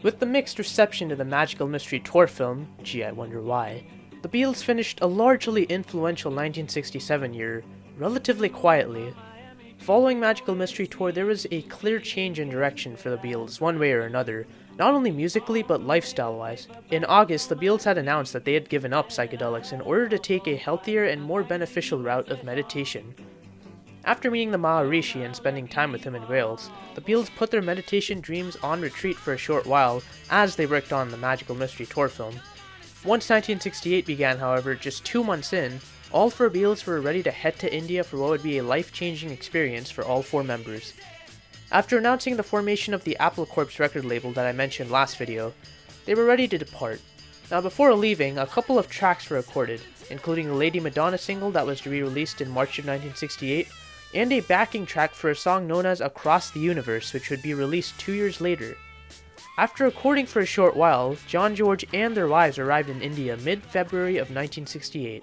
With the mixed reception to the Magical Mystery Tour film, gee I wonder why, the Beatles finished a largely influential 1967 year relatively quietly. Following Magical Mystery Tour, there was a clear change in direction for the Beatles, one way or another, not only musically but lifestyle-wise. In August, the Beatles had announced that they had given up psychedelics in order to take a healthier and more beneficial route of meditation. After meeting the Maharishi and spending time with him in Wales, the Beatles put their meditation dreams on retreat for a short while as they worked on the Magical Mystery Tour film. Once 1968 began, however, just 2 months in, all 4 Beatles were ready to head to India for what would be a life-changing experience for all 4 members. After announcing the formation of the Apple Corps record label that I mentioned last video, they were ready to depart. Now before leaving, a couple of tracks were recorded, including the Lady Maddona single that was to be released in March of 1968, and a backing track for a song known as Across the Universe, which would be released 2 years later. After recording for a short while, John, George, and their wives arrived in India mid-February of 1968.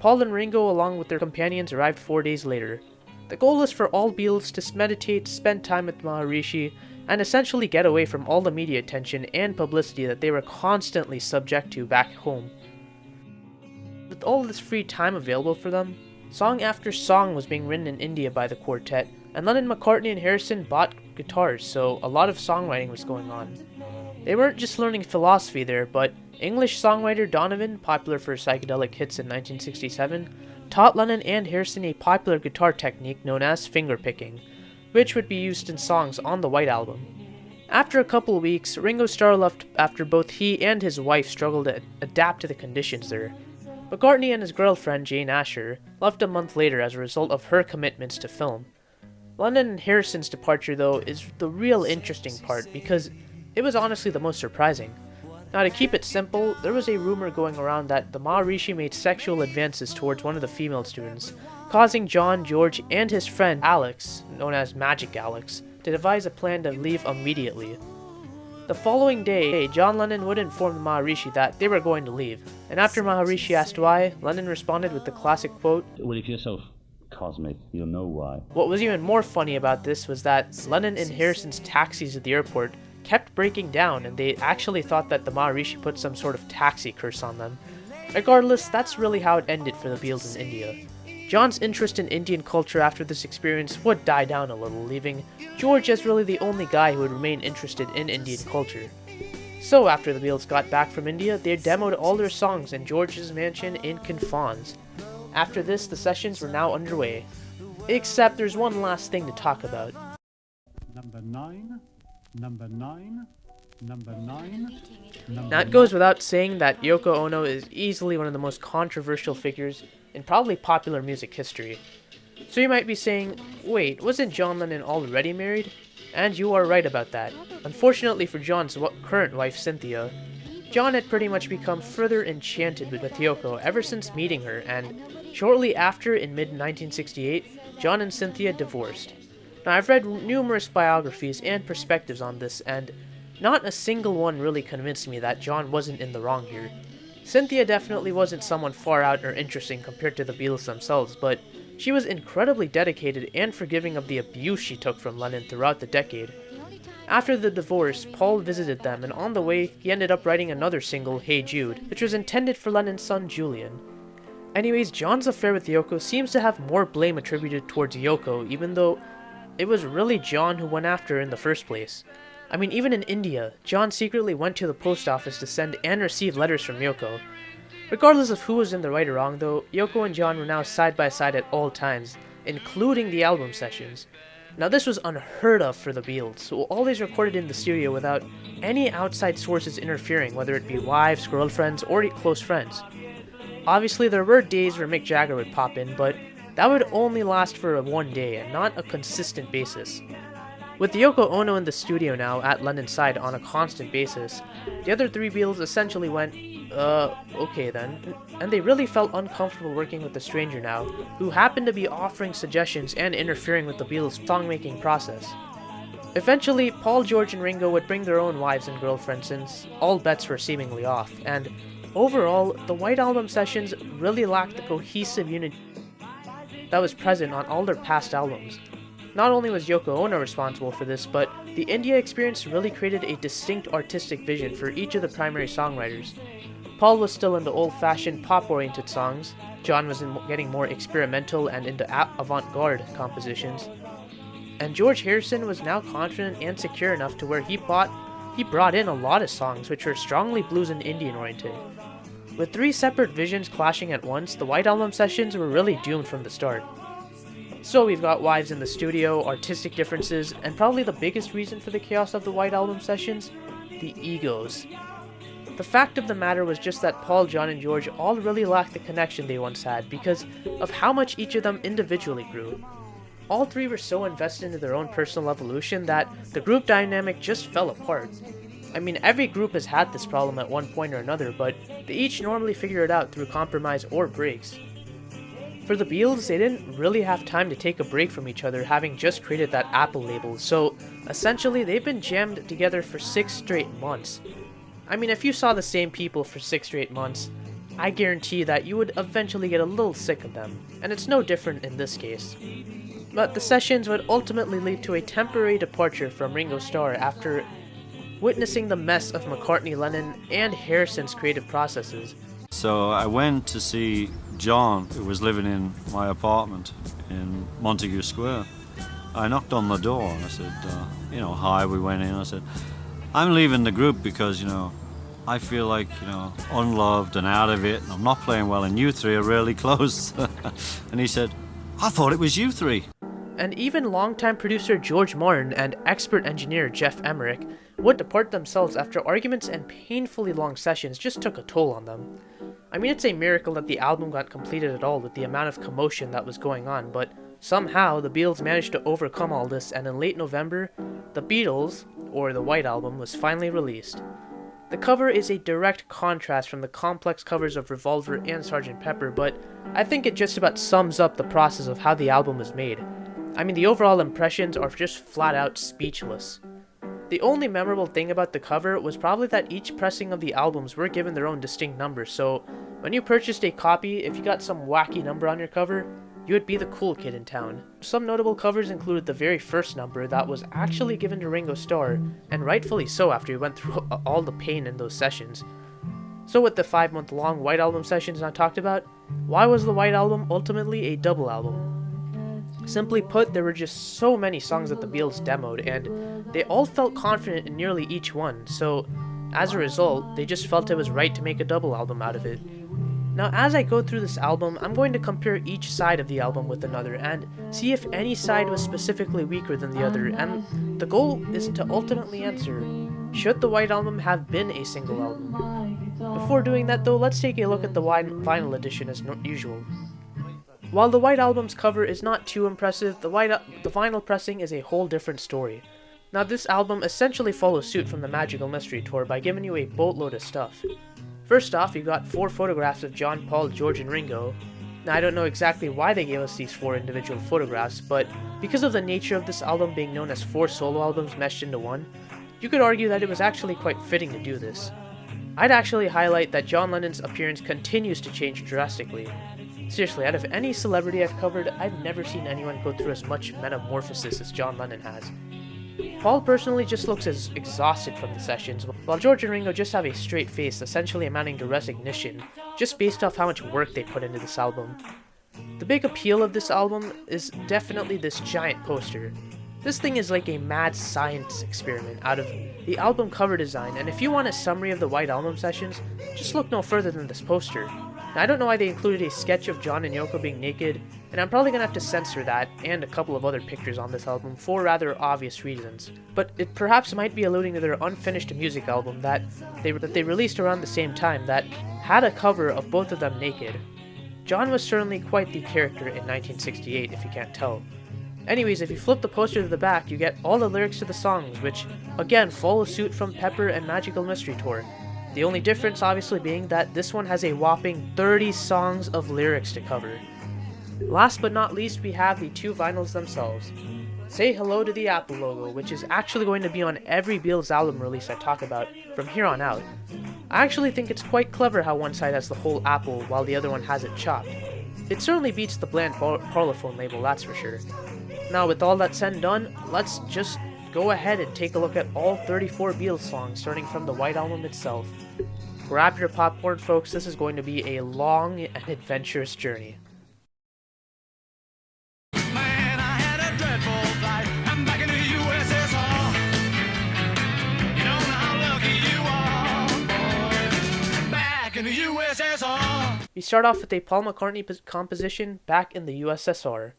Paul and Ringo, along with their companions, arrived 4 days later. The goal was for all Beatles to meditate, spend time with Maharishi, and essentially get away from all the media attention and publicity that they were constantly subject to back home. With all this free time available for them, song after song was being written in India by the quartet, and Lennon, McCartney, and Harrison bought guitars, so a lot of songwriting was going on. They weren't just learning philosophy there, but English songwriter Donovan, popular for psychedelic hits in 1967, taught Lennon and Harrison a popular guitar technique known as fingerpicking, which would be used in songs on the White Album. After a couple of weeks, Ringo Starr left after both he and his wife struggled to adapt to the conditions there. McCartney and his girlfriend, Jane Asher, left a month later as a result of her commitments to film. Lennon and Harrison's departure, though, is the real interesting part because it was honestly the most surprising. Now, to keep it simple, there was a rumor going around that the Maharishi made sexual advances towards one of the female students, causing John, George, and his friend Alex, known as Magic Alex, to devise a plan to leave immediately. The following day, John Lennon would inform the Maharishi that they were going to leave, and after Maharishi asked why, Lennon responded with the classic quote, "Well, if you're so cosmic, you'll know why." What was even more funny about this was that Lennon and Harrison's taxis at the airport kept breaking down, and they actually thought that the Maharishi put some sort of taxi curse on them. Regardless, that's really how it ended for the Beatles in India. John's interest in Indian culture after this experience would die down a little, leaving George as really the only guy who would remain interested in Indian culture. So after the Beatles got back from India, they demoed all their songs in George's mansion in Confons. After this, the sessions were now underway. Except there's one last thing to talk about. Number 9. Now it goes without saying that Yoko Ono is easily one of the most controversial figures in probably popular music history. So you might be saying, wait, wasn't John Lennon already married? And you are right about that. Unfortunately for John's current wife Cynthia, John had pretty much become further enchanted with Yoko ever since meeting her, and shortly after, in mid-1968, John and Cynthia divorced. Now, I've read numerous biographies and perspectives on this, and not a single one really convinced me that John wasn't in the wrong here. Cynthia definitely wasn't someone far out or interesting compared to the Beatles themselves, but she was incredibly dedicated and forgiving of the abuse she took from Lennon throughout the decade. After the divorce, Paul visited them, and on the way, he ended up writing another single, Hey Jude, which was intended for Lennon's son Julian. Anyways, John's affair with Yoko seems to have more blame attributed towards Yoko, even though it was really John who went after her in the first place. I mean, even in India, John secretly went to the post office to send and receive letters from Yoko. Regardless of who was in the right or wrong though, Yoko and John were now side by side at all times, including the album sessions. Now this was unheard of for the Beatles, so always recorded in the studio without any outside sources interfering, whether it be wives, girlfriends, or close friends. Obviously there were days where Mick Jagger would pop in, but that would only last for one day and not a consistent basis. With Yoko Ono in the studio now at Lennon's side on a constant basis, the other 3 Beatles essentially went, okay then, and they really felt uncomfortable working with a stranger now, who happened to be offering suggestions and interfering with the Beatles' song-making process. Eventually, Paul, George, and Ringo would bring their own wives and girlfriends since all bets were seemingly off, and overall, the White Album sessions really lacked the cohesive unity that was present on all their past albums. Not only was Yoko Ono responsible for this, but the India experience really created a distinct artistic vision for each of the primary songwriters. Paul was still into old-fashioned pop-oriented songs, John was getting more experimental and into avant-garde compositions, and George Harrison was now confident and secure enough to where he brought in a lot of songs which were strongly blues and Indian oriented. With three separate visions clashing at once, the White Album sessions were really doomed from the start. So we've got wives in the studio, artistic differences, and probably the biggest reason for the chaos of the White Album sessions, the egos. The fact of the matter was just that Paul, John, and George all really lacked the connection they once had because of how much each of them individually grew. All three were so invested into their own personal evolution that the group dynamic just fell apart. I mean, every group has had this problem at one point or another, but they each normally figure it out through compromise or breaks. For the Beatles, they didn't really have time to take a break from each other, having just created that Apple label, so essentially they've been jammed together for 6 straight months. I mean, if you saw the same people for 6 straight months, I guarantee that you would eventually get a little sick of them, and it's no different in this case. But the sessions would ultimately lead to a temporary departure from Ringo Starr after witnessing the mess of McCartney, Lennon, and Harrison's creative processes. So I went to see John, who was living in my apartment in Montague Square. I knocked on the door and I said, hi, we went in. I said, I'm leaving the group because, I feel like, unloved and out of it, and I'm not playing well, and you three are really close. And he said, I thought it was you three. And even longtime producer George Martin and expert engineer Jeff Emmerich would depart themselves after arguments and painfully long sessions just took a toll on them. I mean, it's a miracle that the album got completed at all with the amount of commotion that was going on, but somehow the Beatles managed to overcome all this, and in late November, The Beatles, or The White Album, was finally released. The cover is a direct contrast from the complex covers of Revolver and Sgt. Pepper, but I think it just about sums up the process of how the album was made. I mean, the overall impressions are just flat out speechless. The only memorable thing about the cover was probably that each pressing of the albums were given their own distinct numbers, so when you purchased a copy, if you got some wacky number on your cover, you would be the cool kid in town. Some notable covers included the very first number that was actually given to Ringo Starr, and rightfully so after he went through all the pain in those sessions. So with the 5-month-long White Album sessions I talked about, why was the White Album ultimately a double album? Simply put, there were just so many songs that the Beatles demoed, and they all felt confident in nearly each one, so as a result, they just felt it was right to make a double album out of it. Now, as I go through this album, I'm going to compare each side of the album with another and see if any side was specifically weaker than the other, and the goal is to ultimately answer, should the White Album have been a single album? Before doing that though, let's take a look at the vinyl edition as usual. While the White Album's cover is not too impressive, the vinyl pressing is a whole different story. Now, this album essentially follows suit from the Magical Mystery Tour by giving you a boatload of stuff. First off, you got 4 photographs of John, Paul, George, and Ringo. Now, I don't know exactly why they gave us these 4 individual photographs, but because of the nature of this album being known as 4 solo albums meshed into one, you could argue that it was actually quite fitting to do this. I'd actually highlight that John Lennon's appearance continues to change drastically. Seriously, out of any celebrity I've covered, I've never seen anyone go through as much metamorphosis as John Lennon has. Paul personally just looks as exhausted from the sessions, while George and Ringo just have a straight face, essentially amounting to resignation, just based off how much work they put into this album. The big appeal of this album is definitely this giant poster. This thing is like a mad science experiment out of the album cover design, and if you want a summary of the White Album sessions, just look no further than this poster. Now, I don't know why they included a sketch of John and Yoko being naked, and I'm probably gonna have to censor that and a couple of other pictures on this album for rather obvious reasons. But it perhaps might be alluding to their unfinished music album that they released around the same time that had a cover of both of them naked. John was certainly quite the character in 1968, if you can't tell. Anyways, if you flip the poster to the back, you get all the lyrics to the songs, which again follow suit from Pepper and Magical Mystery Tour. The only difference obviously being that this one has a whopping 30 songs of lyrics to cover. Last but not least, we have the 2 vinyls themselves. Say hello to the Apple logo, which is actually going to be on every Beatles album release I talk about from here on out. I actually think it's quite clever how one side has the whole apple while the other one has it chopped. It certainly beats the bland Parlophone label, that's for sure. Now, with all that said and done, let's just go ahead and take a look at all 34 Beatles songs starting from the White Album itself. Grab your popcorn, folks, this is going to be a long and adventurous journey. Man, I had a dreadful flight. I'm back in the U.S.S.R. You don't know how lucky you are, boy. Back in the U.S.S.R. We start off with a Paul McCartney composition, Back in the U.S.S.R.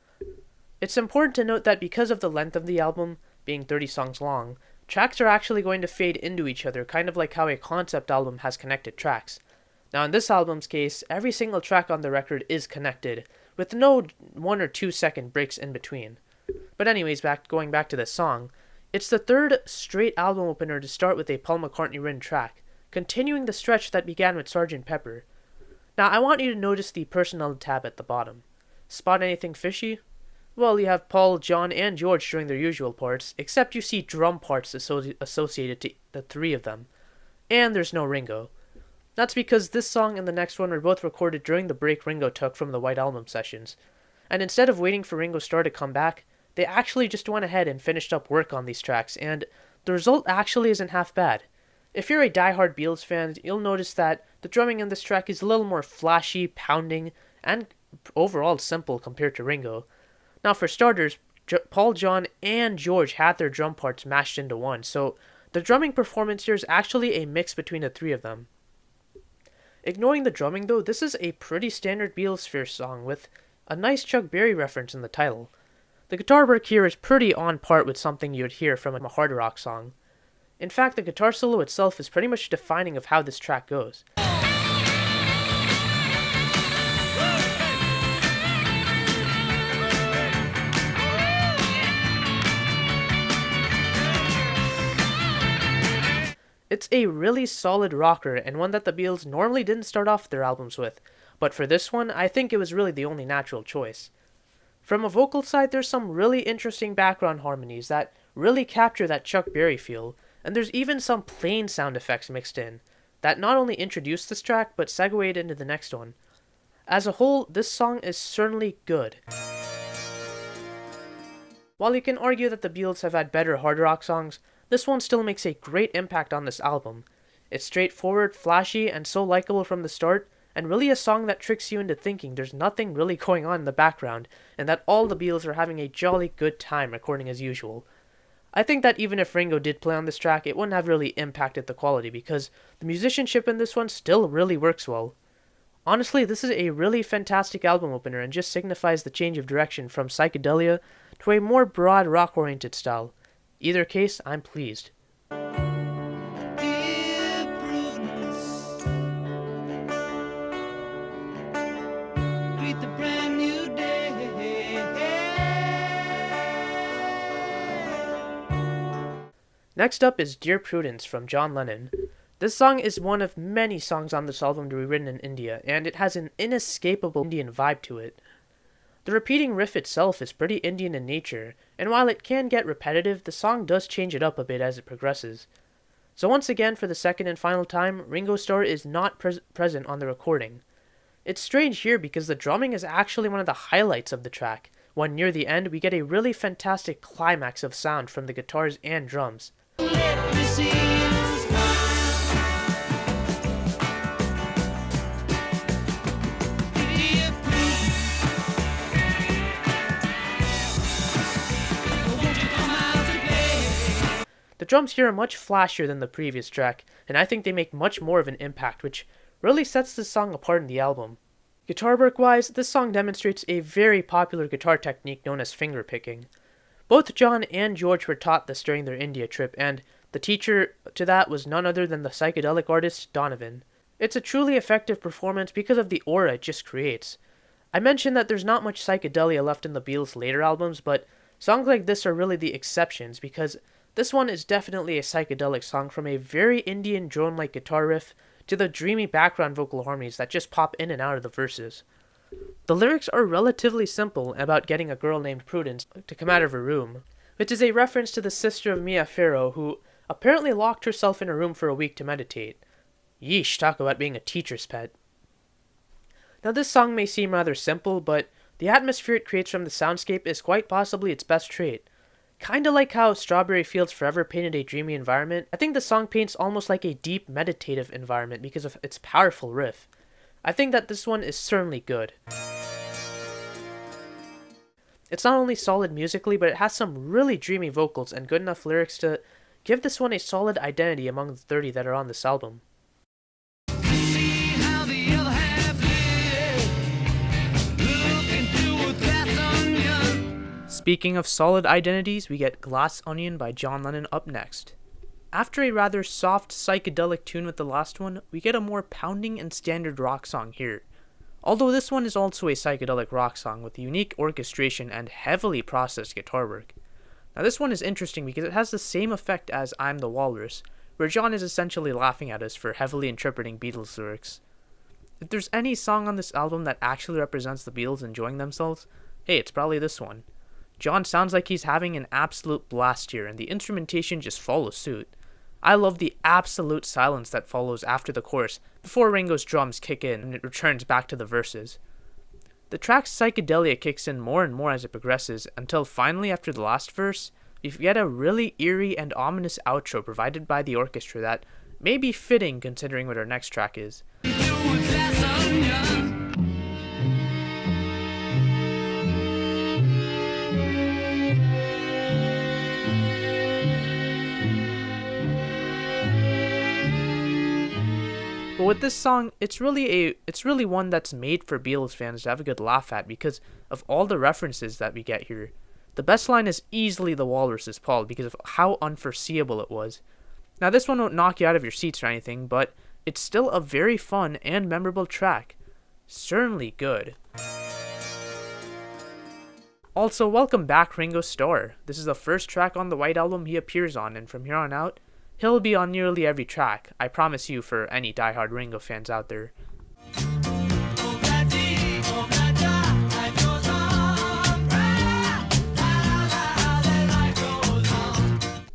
It's important to note that because of the length of the album, being 30 songs long, tracks are actually going to fade into each other, kind of like how a concept album has connected tracks. Now in this album's case, every single track on the record is connected, with no 1 or 2 second breaks in between. But anyways, going back to this song, it's the third straight album opener to start with a Paul McCartney written track, continuing the stretch that began with Sgt. Pepper. Now I want you to notice the personnel tab at the bottom. Spot anything fishy? Well, you have Paul, John, and George doing their usual parts, except you see drum parts associated to the three of them. And there's no Ringo. That's because this song and the next one were both recorded during the break Ringo took from the White Album sessions. And instead of waiting for Ringo Starr to come back, they actually just went ahead and finished up work on these tracks, and the result actually isn't half bad. If you're a diehard Beatles fan, you'll notice that the drumming in this track is a little more flashy, pounding, and overall simple compared to Ringo. Now for starters, Paul, John, and George had their drum parts mashed into one, so the drumming performance here is actually a mix between the three of them. Ignoring the drumming though, this is a pretty standard Beatles song with a nice Chuck Berry reference in the title. The guitar work here is pretty on par with something you'd hear from a hard rock song. In fact, the guitar solo itself is pretty much defining of how this track goes. It's a really solid rocker, and one that the Beatles normally didn't start off their albums with, but for this one, I think it was really the only natural choice. From a vocal side, there's some really interesting background harmonies that really capture that Chuck Berry feel, and there's even some plain sound effects mixed in, that not only introduce this track, but segued into the next one. As a whole, this song is certainly good. While you can argue that the Beatles have had better hard rock songs, this one still makes a great impact on this album. It's straightforward, flashy, and so likable from the start, and really a song that tricks you into thinking there's nothing really going on in the background, and that all the Beatles are having a jolly good time recording as usual. I think that even if Ringo did play on this track, it wouldn't have really impacted the quality, because the musicianship in this one still really works well. Honestly, this is a really fantastic album opener, and just signifies the change of direction from psychedelia to a more broad rock-oriented style. Either case, I'm pleased. Dear Prudence, greet the brand new day. Next up is Dear Prudence from John Lennon. This song is one of many songs on this album to be written in India, and it has an inescapable Indian vibe to it. The repeating riff itself is pretty Indian in nature, and while it can get repetitive, the song does change it up a bit as it progresses. So once again, for the second and final time, Ringo Starr is not present on the recording. It's strange here because the drumming is actually one of the highlights of the track, when near the end we get a really fantastic climax of sound from the guitars and drums. Let me see you smile. Dear Prudence, won't you come out to play? The drums here are much flashier than the previous track, and I think they make much more of an impact, which really sets this song apart in the album. Guitar work-wise, this song demonstrates a very popular guitar technique known as fingerpicking. Both John and George were taught this during their India trip, and the teacher to that was none other than the psychedelic artist Donovan. It's a truly effective performance because of the aura it just creates. I mentioned that there's not much psychedelia left in the Beatles' later albums, but songs like this are really the exceptions, because this one is definitely a psychedelic song, from a very Indian drone-like guitar riff to the dreamy background vocal harmonies that just pop in and out of the verses. The lyrics are relatively simple about getting a girl named Prudence to come out of her room, which is a reference to the sister of Mia Farrow, who apparently locked herself in her room for a week to meditate. Yeesh, talk about being a teacher's pet. Now this song may seem rather simple, but the atmosphere it creates from the soundscape is quite possibly its best trait. Kinda like how Strawberry Fields Forever painted a dreamy environment, I think the song paints almost like a deep meditative environment because of its powerful riff. I think that this one is certainly good. It's not only solid musically, but it has some really dreamy vocals and good enough lyrics to give this one a solid identity among the 30 that are on this album. See how the other half live. Look into a glass onion. Speaking of solid identities, we get Glass Onion by John Lennon up next. After a rather soft psychedelic tune with the last one, we get a more pounding and standard rock song here. Although this one is also a psychedelic rock song with unique orchestration and heavily processed guitar work. Now this one is interesting because it has the same effect as I'm the Walrus, where John is essentially laughing at us for heavily interpreting Beatles lyrics. If there's any song on this album that actually represents the Beatles enjoying themselves, hey, it's probably this one. John sounds like he's having an absolute blast here, and the instrumentation just follows suit. I love the absolute silence that follows after the chorus, before Ringo's drums kick in and it returns back to the verses. The track's psychedelia kicks in more and more as it progresses, until finally after the last verse, we get a really eerie and ominous outro provided by the orchestra that may be fitting considering what our next track is. But with this song, it's really one that's made for Beatles fans to have a good laugh at because of all the references that we get here. The best line is easily the Walrus's Paul because of how unforeseeable it was. Now this one won't knock you out of your seats or anything, but it's still a very fun and memorable track. Certainly good. Also, welcome back Ringo Starr. This is the first track on the White Album he appears on, and from here on out, he'll be on nearly every track, I promise you, for any diehard Ringo fans out there.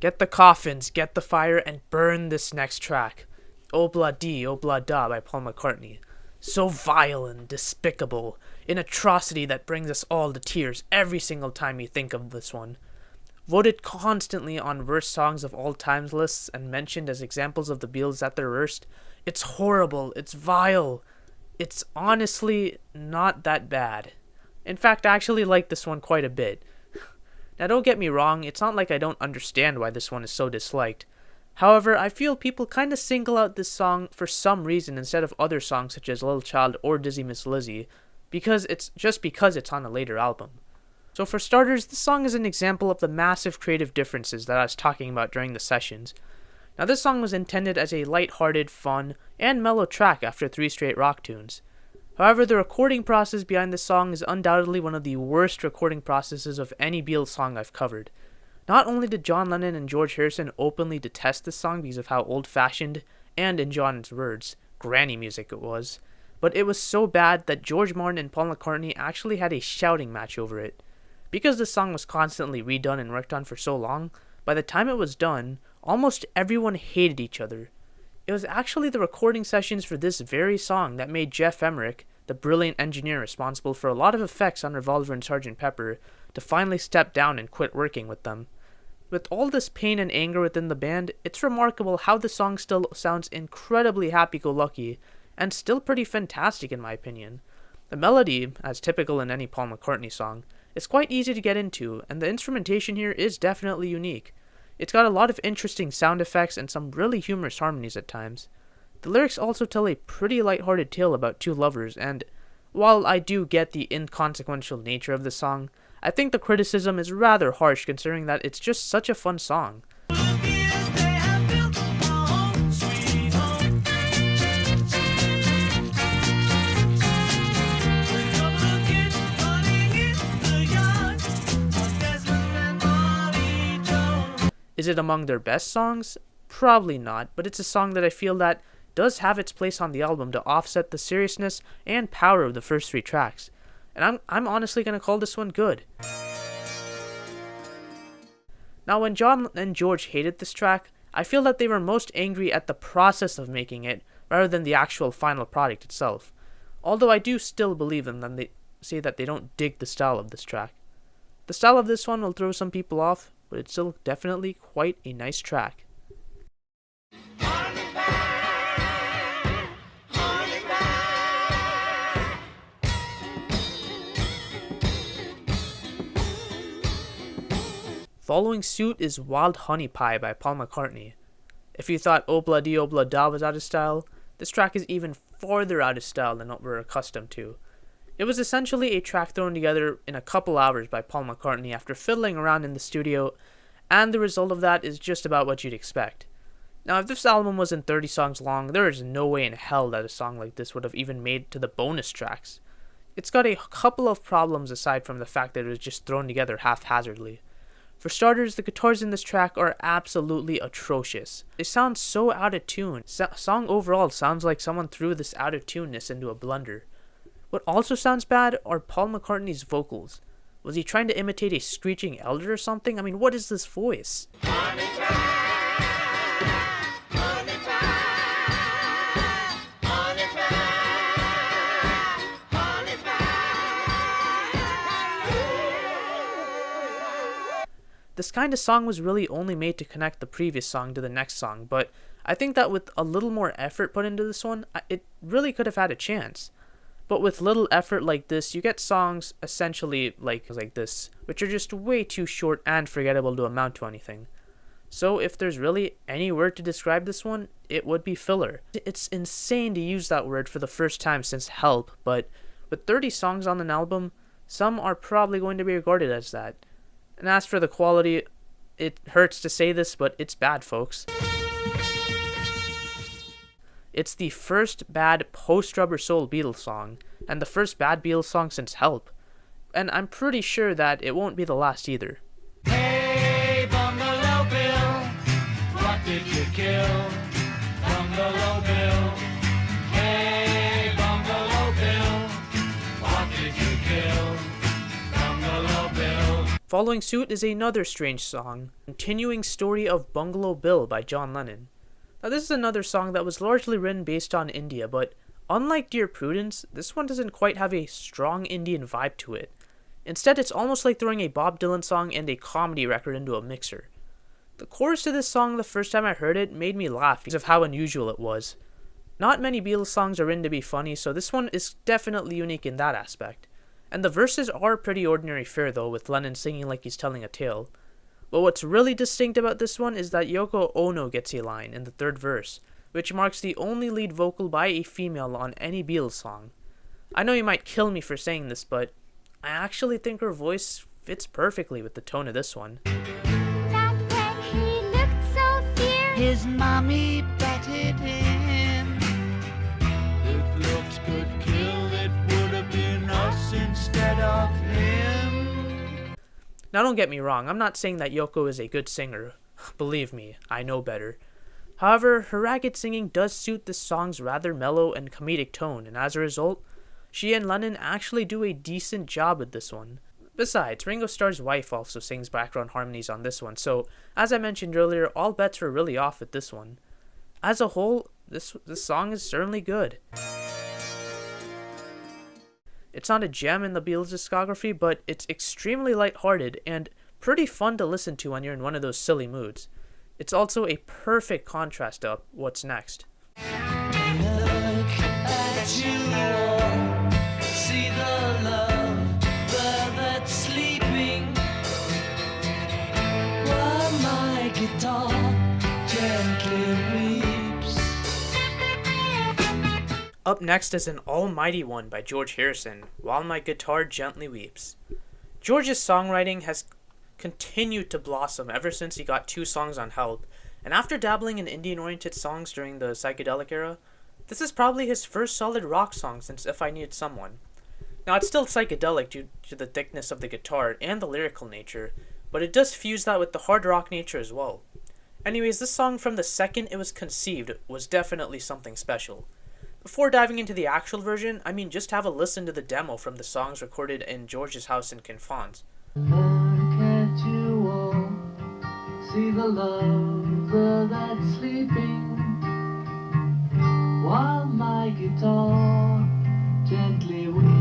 Get the coffins, get the fire, and burn this next track. Obla Di, Obla Da by Paul McCartney. So vile and despicable, an atrocity that brings us all to tears every single time you think of this one. Voted constantly on worst songs of all times lists and mentioned as examples of the Beatles at their worst, it's horrible, it's vile. It's honestly not that bad. In fact, I actually like this one quite a bit. Now don't get me wrong, it's not like I don't understand why this one is so disliked. However, I feel people kinda single out this song for some reason instead of other songs such as Little Child or Dizzy Miss Lizzy, because it's on a later album. So for starters, this song is an example of the massive creative differences that I was talking about during the sessions. Now this song was intended as a light-hearted, fun, and mellow track after 3 straight rock tunes. However, the recording process behind this song is undoubtedly one of the worst recording processes of any Beatles song I've covered. Not only did John Lennon and George Harrison openly detest this song because of how old-fashioned, and in John's words, granny music it was, but it was so bad that George Martin and Paul McCartney actually had a shouting match over it. Because the song was constantly redone and worked on for so long, by the time it was done, almost everyone hated each other. It was actually the recording sessions for this very song that made Jeff Emmerich, the brilliant engineer responsible for a lot of effects on Revolver and Sgt. Pepper, to finally step down and quit working with them. With all this pain and anger within the band, it's remarkable how the song still sounds incredibly happy-go-lucky, and still pretty fantastic in my opinion. The melody, as typical in any Paul McCartney song, is quite easy to get into, and the instrumentation here is definitely unique. It's got a lot of interesting sound effects and some really humorous harmonies at times. The lyrics also tell a pretty lighthearted tale about 2 lovers, and while I do get the inconsequential nature of the song, I think the criticism is rather harsh considering that it's just such a fun song. Is it among their best songs? Probably not, but it's a song that I feel that does have its place on the album to offset the seriousness and power of the first 3 tracks. And I'm honestly going to call this one good. Now when John and George hated this track, I feel that they were most angry at the process of making it rather than the actual final product itself. Although I do still believe them when they say that they don't dig the style of this track. The style of this one will throw some people off, but it's still definitely quite a nice track. Following suit is Wild Honey Pie by Paul McCartney. If you thought Obla Di Obla Da was out of style, this track is even farther out of style than what we're accustomed to. It was essentially a track thrown together in a couple hours by Paul McCartney after fiddling around in the studio, and the result of that is just about what you'd expect. Now, if this album wasn't 30 songs long, there is no way in hell that a song like this would have even made to the bonus tracks. It's got a couple of problems aside from the fact that it was just thrown together haphazardly. For starters, the guitars in this track are absolutely atrocious. They sound so out of tune. Song overall sounds like someone threw this out of tuneness into a blender. What also sounds bad are Paul McCartney's vocals. Was he trying to imitate a screeching elder or something? I mean, what is this voice? This kind of song was really only made to connect the previous song to the next song, but I think that with a little more effort put into this one, it really could have had a chance. But with little effort like this, you get songs essentially like this, which are just way too short and forgettable to amount to anything. So if there's really any word to describe this one, it would be filler. It's insane to use that word for the first time since Help, but with 30 songs on an album, some are probably going to be regarded as that. And as for the quality, it hurts to say this, but it's bad, folks. It's the first bad post-Rubber Soul Beatles song, and the first bad Beatles song since Help. And I'm pretty sure that it won't be the last either. Hey, Bungalow Bill, what did you kill? Bungalow Bill. Hey, Bungalow Bill, what did you kill? Bungalow Bill. Following suit is another strange song, Continuing Story of Bungalow Bill by John Lennon. Now this is another song that was largely written based on India, but unlike Dear Prudence, this one doesn't quite have a strong Indian vibe to it. Instead, it's almost like throwing a Bob Dylan song and a comedy record into a mixer. The chorus to this song the first time I heard it made me laugh because of how unusual it was. Not many Beatles songs are written to be funny, so this one is definitely unique in that aspect. And the verses are pretty ordinary fare though, with Lennon singing like he's telling a tale. But what's really distinct about this one is that Yoko Ono gets a line in the third verse, which marks the only lead vocal by a female on any Beatles song. I know you might kill me for saying this, but I actually think her voice fits perfectly with the tone of this one. That when he looked so fierce, His mommy batted him. If looks could kill, it would have been us instead of him. Now don't get me wrong, I'm not saying that Yoko is a good singer. Believe me, I know better. However, her ragged singing does suit this song's rather mellow and comedic tone, and as a result, she and Lennon actually do a decent job with this one. Besides, Ringo Starr's wife also sings background harmonies on this one, so as I mentioned earlier, all bets were really off with this one. As a whole, this song is certainly good. It's not a gem in the Beatles' discography, but it's extremely lighthearted and pretty fun to listen to when you're in one of those silly moods. It's also a perfect contrast to What's Next. Look at you all, see the love bird that's sleeping, while my guitar gently weeps. Up next is An Almighty One by George Harrison, While My Guitar Gently Weeps. George's songwriting has continued to blossom ever since he got 2 songs on Help, and after dabbling in Indian-oriented songs during the psychedelic era, this is probably his first solid rock song since If I Needed Someone. Now it's still psychedelic due to the thickness of the guitar and the lyrical nature, but it does fuse that with the hard rock nature as well. Anyways, this song from the second it was conceived was definitely something special. Before diving into the actual version, just have a listen to the demo from the songs recorded in George's house in Confons. Look at you all, see the lover that's sleeping, while my guitar gently weeps.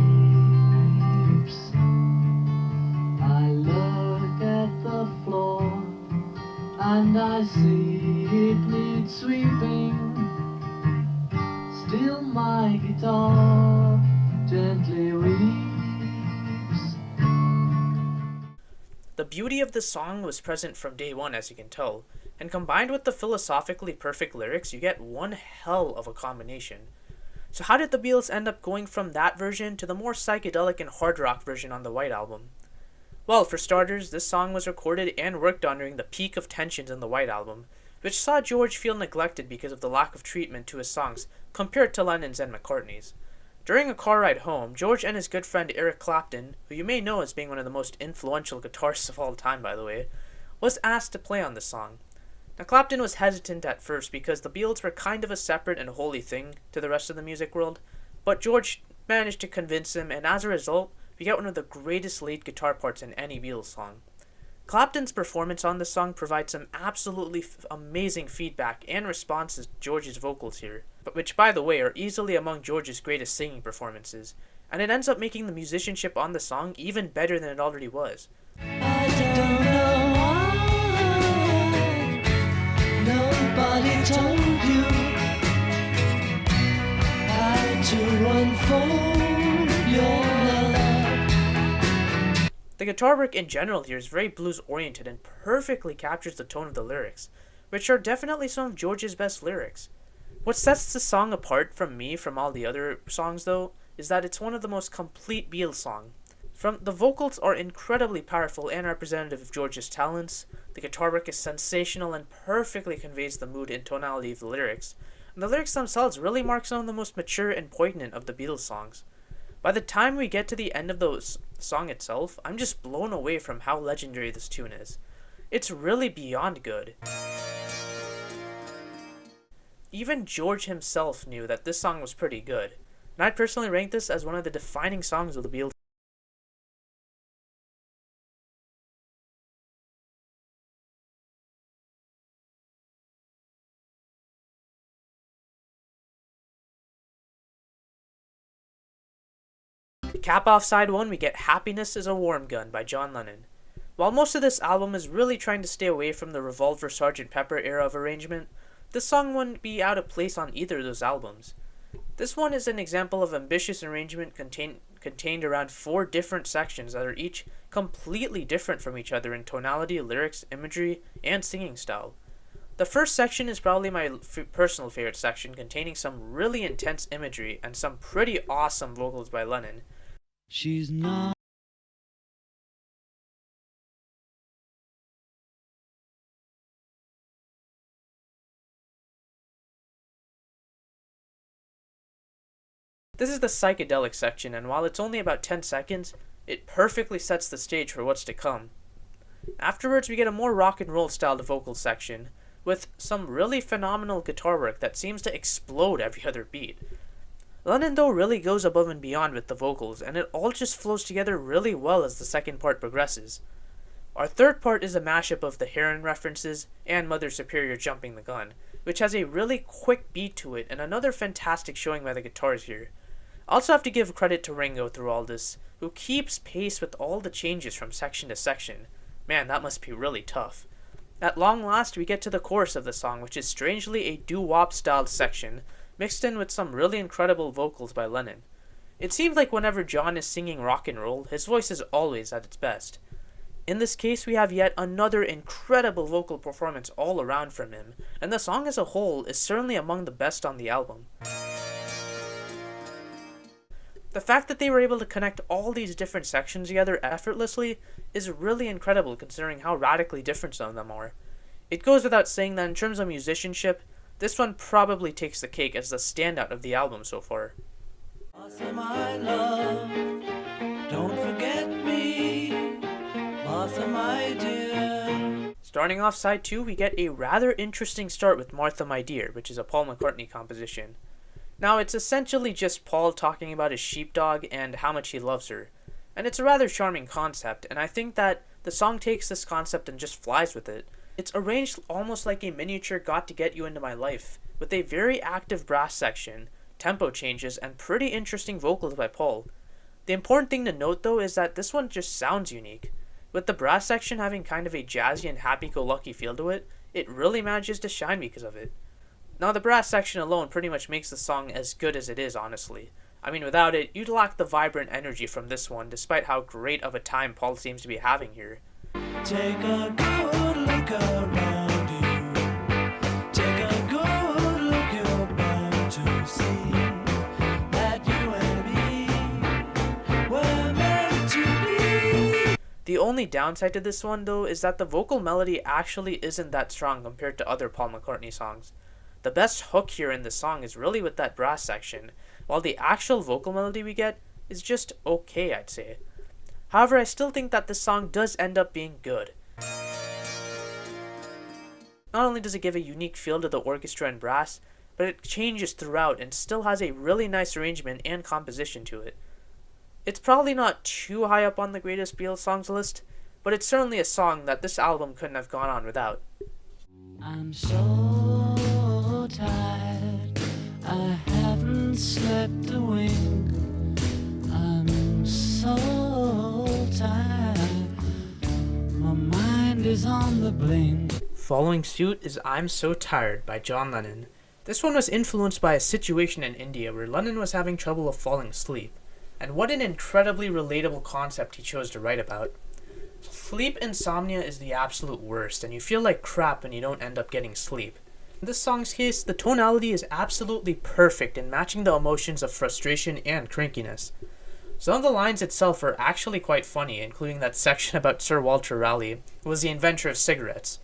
I look at the floor and I see it needs sweeping. Still my guitar gently weeps. The beauty of this song was present from day one, as you can tell, and combined with the philosophically perfect lyrics, you get one hell of a combination. So how did the Beatles end up going from that version to the more psychedelic and hard rock version on the White Album? Well, for starters, this song was recorded and worked on during the peak of tensions in the White Album, which saw George feel neglected because of the lack of treatment to his songs compared to Lennon's and McCartney's. During a car ride home, George and his good friend Eric Clapton, who you may know as being one of the most influential guitarists of all time by the way, was asked to play on this song. Now Clapton was hesitant at first because the Beatles were kind of a separate and holy thing to the rest of the music world, but George managed to convince him, and as a result, we get one of the greatest lead guitar parts in any Beatles song. Clapton's performance on this song provides some absolutely amazing feedback and responses to George's vocals here, but which by the way are easily among George's greatest singing performances, and it ends up making the musicianship on the song even better than it already was. I don't know why nobody told you how to unfold your love. The guitar work in general here is very blues oriented and perfectly captures the tone of the lyrics, which are definitely some of George's best lyrics. What sets the song apart from all the other songs though, is that it's one of the most complete Beatles songs. The vocals are incredibly powerful and representative of George's talents, the guitar work is sensational and perfectly conveys the mood and tonality of the lyrics, and the lyrics themselves really mark some of the most mature and poignant of the Beatles songs. By the time we get to the end of the song itself, I'm just blown away from how legendary this tune is. It's really beyond good. Even George himself knew that this song was pretty good, and I'd personally rank this as one of the defining songs of the Beatles. To cap off side 1, we get Happiness is a Warm Gun by John Lennon. While most of this album is really trying to stay away from the Revolver Sgt. Pepper era of arrangement, this song wouldn't be out of place on either of those albums. This one is an example of ambitious arrangement contained around 4 different sections that are each completely different from each other in tonality, lyrics, imagery, and singing style. The first section is probably my personal favorite section, containing some really intense imagery and some pretty awesome vocals by Lennon. She's not. This is the psychedelic section, and while it's only about 10 seconds, it perfectly sets the stage for what's to come. Afterwards, we get a more rock and roll styled vocal section, with some really phenomenal guitar work that seems to explode every other beat. Lennon though really goes above and beyond with the vocals, and it all just flows together really well as the second part progresses. Our third part is a mashup of the Heron references and Mother Superior jumping the gun, which has a really quick beat to it and another fantastic showing by the guitars here. I also have to give credit to Ringo through all this, who keeps pace with all the changes from section to section. Man, that must be really tough. At long last, we get to the chorus of the song, which is strangely a doo-wop styled section, mixed in with some really incredible vocals by Lennon. It seems like whenever John is singing rock and roll, his voice is always at its best. In this case, we have yet another incredible vocal performance all around from him, and the song as a whole is certainly among the best on the album. The fact that they were able to connect all these different sections together effortlessly is really incredible considering how radically different some of them are. It goes without saying that in terms of musicianship, this one probably takes the cake as the standout of the album so far. Martha, my love, don't forget me. Martha, my dear. Starting off side 2, we get a rather interesting start with Martha My Dear, which is a Paul McCartney composition. Now, it's essentially just Paul talking about his sheepdog and how much he loves her. And it's a rather charming concept, and I think that the song takes this concept and just flies with it. It's arranged almost like a miniature Got to Get You Into My Life, with a very active brass section, tempo changes, and pretty interesting vocals by Paul. The important thing to note though is that this one just sounds unique. With the brass section having kind of a jazzy and happy-go-lucky feel to it, it really manages to shine because of it. Now the brass section alone pretty much makes the song as good as it is, honestly. I mean, without it, you'd lack the vibrant energy from this one, despite how great of a time Paul seems to be having here. Take a good look around you. Take a good look, you're bound to see that you and me were meant to be. The only downside to this one, though, is that the vocal melody actually isn't that strong compared to other Paul McCartney songs. The best hook here in the song is really with that brass section, while the actual vocal melody we get is just okay, I'd say. However, I still think that this song does end up being good. Not only does it give a unique feel to the orchestra and brass, but it changes throughout and still has a really nice arrangement and composition to it. It's probably not too high up on the greatest Beatles songs list, but it's certainly a song that this album couldn't have gone on without. I'm so tired, I haven't slept a wink. I'm so tired, my mind is on the blink. Following suit is I'm So Tired by John Lennon. This one was influenced by a situation in India where Lennon was having trouble of falling asleep. And what an incredibly relatable concept he chose to write about. Sleep insomnia is the absolute worst, and you feel like crap when you don't end up getting sleep. In this song's case, the tonality is absolutely perfect in matching the emotions of frustration and crankiness. Some of the lines itself are actually quite funny, including that section about Sir Walter Raleigh, who was the inventor of cigarettes.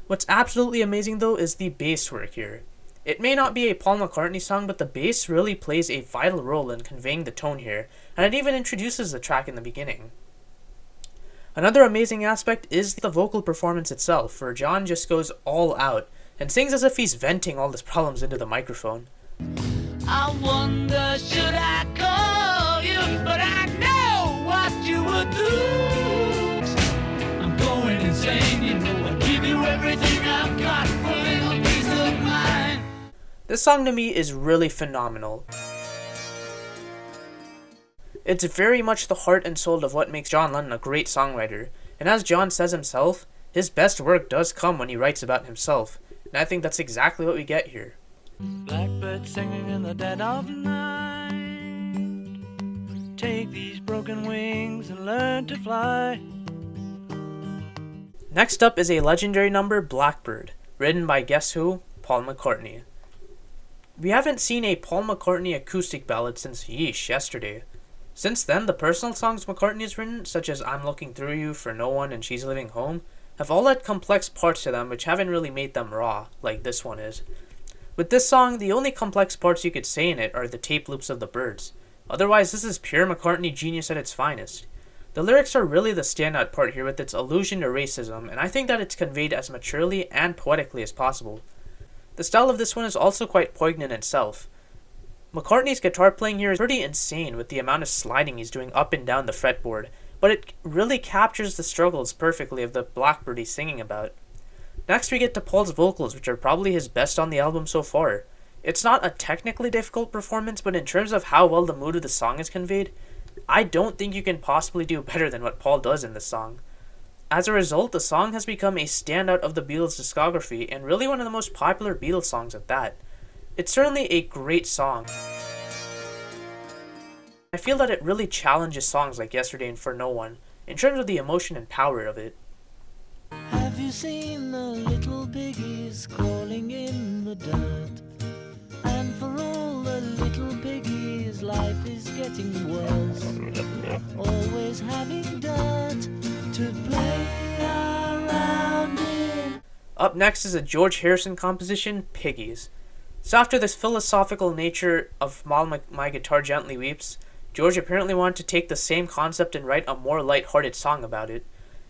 What's absolutely amazing though is the bass work here. It may not be a Paul McCartney song, but the bass really plays a vital role in conveying the tone here, and it even introduces the track in the beginning. Another amazing aspect is the vocal performance itself, where John just goes all out, and sings as if he's venting all his problems into the microphone. I wonder should I call you, but I know what you would do. I'm going insane, you know, I'll give you everything I've got for a little piece of mind. This song to me is really phenomenal. It's very much the heart and soul of what makes John Lennon a great songwriter, and as John says himself, his best work does come when he writes about himself, and I think that's exactly what we get here. Blackbird singing in the dead of night. Take these broken wings and learn to fly. Next up is a legendary number, Blackbird, written by guess who? Paul McCartney. We haven't seen a Paul McCartney acoustic ballad since Yesterday. Since then, the personal songs McCartney has written, such as I'm Looking Through You, For No One, and She's Living Home, have all had complex parts to them which haven't really made them raw, like this one is. With this song, the only complex parts you could say in it are the tape loops of the birds. Otherwise, this is pure McCartney genius at its finest. The lyrics are really the standout part here with its allusion to racism, and I think that it's conveyed as maturely and poetically as possible. The style of this one is also quite poignant itself. McCartney's guitar playing here is pretty insane with the amount of sliding he's doing up and down the fretboard, but it really captures the struggles perfectly of the Blackbird he's singing about. Next we get to Paul's vocals, which are probably his best on the album so far. It's not a technically difficult performance, but in terms of how well the mood of the song is conveyed, I don't think you can possibly do better than what Paul does in this song. As a result, the song has become a standout of the Beatles' discography, and really one of the most popular Beatles songs at that. It's certainly a great song. I feel that it really challenges songs like Yesterday and For No One, in terms of the emotion and power of it. Have you seen the little piggies crawling in the dirt? And for all the little piggies, life is getting worse. Always having dirt to play around in. Up next is a George Harrison composition, Piggies. So after this philosophical nature of While My Guitar Gently Weeps, George apparently wanted to take the same concept and write a more light-hearted song about it.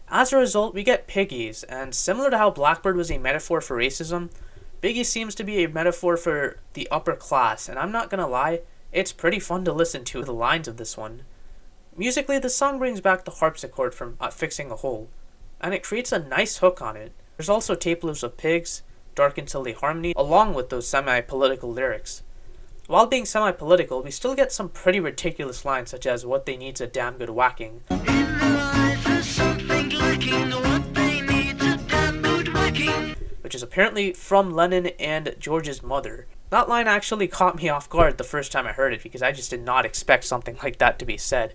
As a result, we get Piggies, and similar to how Blackbird was a metaphor for racism, Piggies seems to be a metaphor for the upper class, and I'm not gonna lie, it's pretty fun to listen to the lines of this one. Musically, the song brings back the harpsichord from Fixing a Hole, and it creates a nice hook on it. There's also tape loops of pigs, dark and silly harmony, along with those semi-political lyrics. While being semi-political, we still get some pretty ridiculous lines such as what they need's a damn good whacking, In their life there's something lacking, what they need's a damn good whacking. which apparently from Lennon and George's mother. That line actually caught me off guard the first time I heard it because I just did not expect something like that to be said.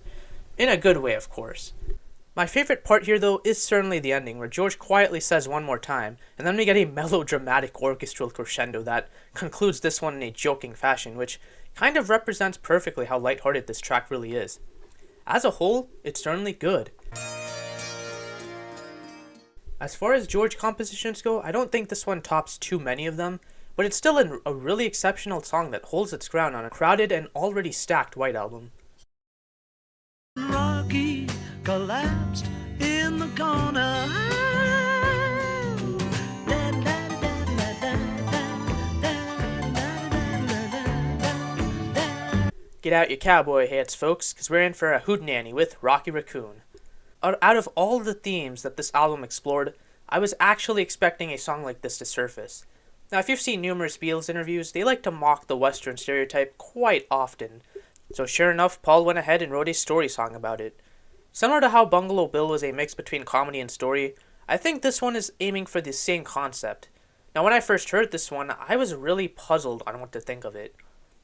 In a good way, of course. My favorite part here, though, is certainly the ending, where George quietly says one more time, and then we get a melodramatic orchestral crescendo that concludes this one in a joking fashion, which kind of represents perfectly how lighthearted this track really is. As a whole, it's certainly good. As far as George compositions go, I don't think this one tops too many of them, but it's still a really exceptional song that holds its ground on a crowded and already stacked White Album. Rocky collapsed in the corner. Get out your cowboy hats, folks, because we're in for a hootenanny with Rocky Raccoon. Out of all the themes that this album explored, I was actually expecting a song like this to surface. Now, if you've seen numerous Beatles interviews, they like to mock the Western stereotype quite often. So sure enough, Paul went ahead and wrote a story song about it. Similar to how Bungalow Bill was a mix between comedy and story, I think this one is aiming for the same concept. Now, when I first heard this one, I was really puzzled on what to think of it.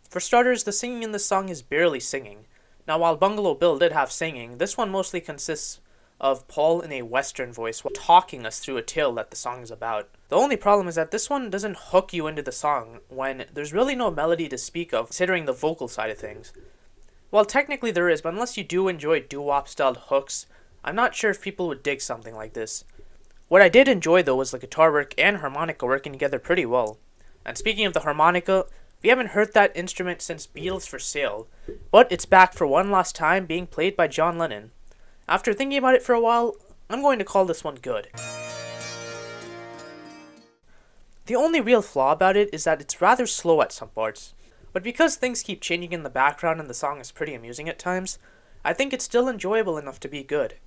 For starters, the singing in this song is barely singing. Now, while Bungalow Bill did have singing, this one mostly consists of Paul in a Western voice while talking us through a tale that the song is about. The only problem is that this one doesn't hook you into the song when there's really no melody to speak of, considering the vocal side of things. Well, technically there is, but unless you do enjoy doo-wop styled hooks, I'm not sure if people would dig something like this. What I did enjoy though was the guitar work and harmonica working together pretty well. And speaking of the harmonica, we haven't heard that instrument since Beatles for Sale, but it's back for one last time being played by John Lennon. After thinking about it for a while, I'm going to call this one good. The only real flaw about it is that it's rather slow at some parts, but because things keep changing in the background and the song is pretty amusing at times, I think it's still enjoyable enough to be good.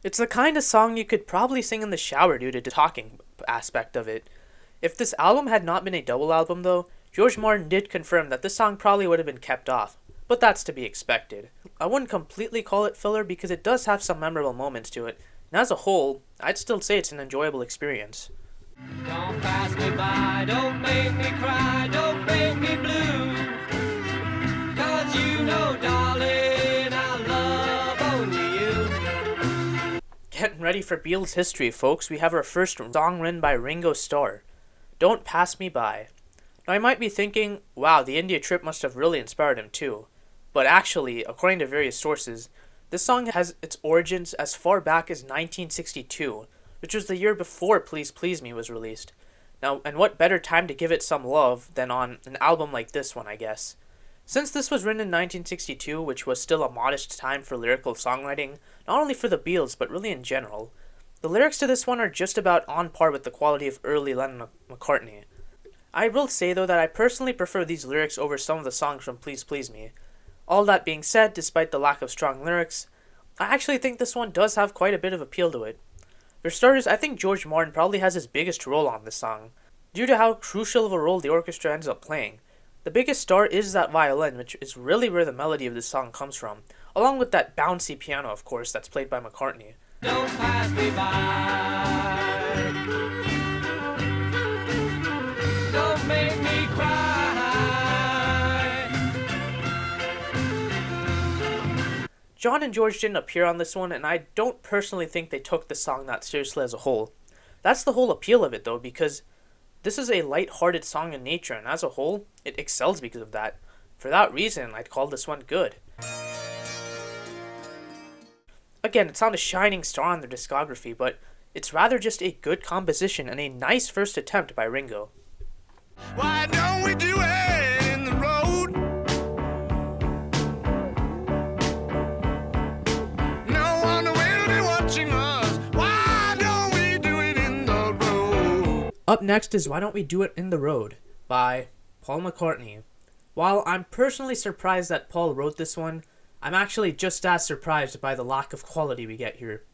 It's the kind of song you could probably sing in the shower due to the talking aspect of it. If this album had not been a double album though, George Martin did confirm that this song probably would have been kept off, but that's to be expected. I wouldn't completely call it filler because it does have some memorable moments to it, and as a whole, I'd still say it's an enjoyable experience. Don't pass me by, don't make me cry, don't make me blue. 'Cause you know, darling, I love only you. Getting ready for Beatles history, folks. We have our first song written by Ringo Starr, Don't Pass Me By. Now, I might be thinking, wow, the India trip must have really inspired him too. But actually, according to various sources, this song has its origins as far back as 1962, which was the year before Please Please Me was released. Now, and what better time to give it some love than on an album like this one, I guess. Since this was written in 1962, which was still a modest time for lyrical songwriting, not only for the Beatles, but really in general, the lyrics to this one are just about on par with the quality of early Lennon-McCartney. I will say, though, that I personally prefer these lyrics over some of the songs from Please Please Me. All that being said, despite the lack of strong lyrics, I actually think this one does have quite a bit of appeal to it. For starters, I think George Martin probably has his biggest role on this song, due to how crucial of a role the orchestra ends up playing. The biggest star is that violin, which is really where the melody of this song comes from, along with that bouncy piano, of course, that's played by McCartney. Don't pass me by. Don't make me cry. John and George didn't appear on this one, and I don't personally think they took the song that seriously as a whole. That's the whole appeal of it, though, because this is a light-hearted song in nature, and as a whole, it excels because of that. For that reason, I'd call this one good. Again, it's not a shining star on their discography, but it's rather just a good composition and a nice first attempt by Ringo. Why don't we do it in the road? No one will be watching us. Why don't we do it in the road? Up next is Why Don't We Do It in the Road by Paul McCartney. While I'm personally surprised that Paul wrote this one, I'm actually just as surprised by the lack of quality we get here.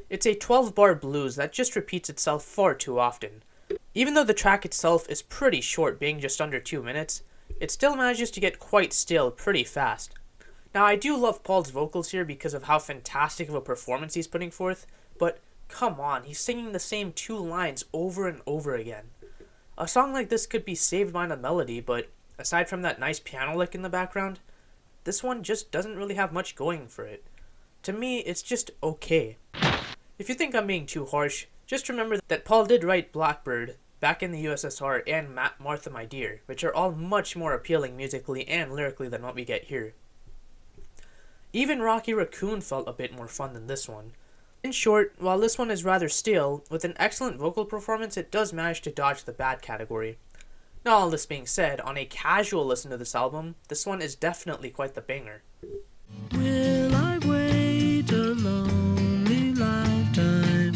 It's a 12-bar blues that just repeats itself far too often. Even though the track itself is pretty short, being just under 2 minutes, it still manages to get quite stale pretty fast. Now, I do love Paul's vocals here because of how fantastic of a performance he's putting forth, but come on, he's singing the same 2 lines over and over again. A song like this could be saved by the melody, but aside from that nice piano lick in the background, this one just doesn't really have much going for it. To me, it's just okay. If you think I'm being too harsh, just remember that Paul did write Blackbird back in the U.S.S.R. and Martha My Dear, which are all much more appealing musically and lyrically than what we get here. Even Rocky Raccoon felt a bit more fun than this one. In short, while this one is rather stale, with an excellent vocal performance, it does manage to dodge the bad category. Now, all this being said, on a casual listen to this album, this one is definitely quite the banger. Will I wait a lonely lifetime?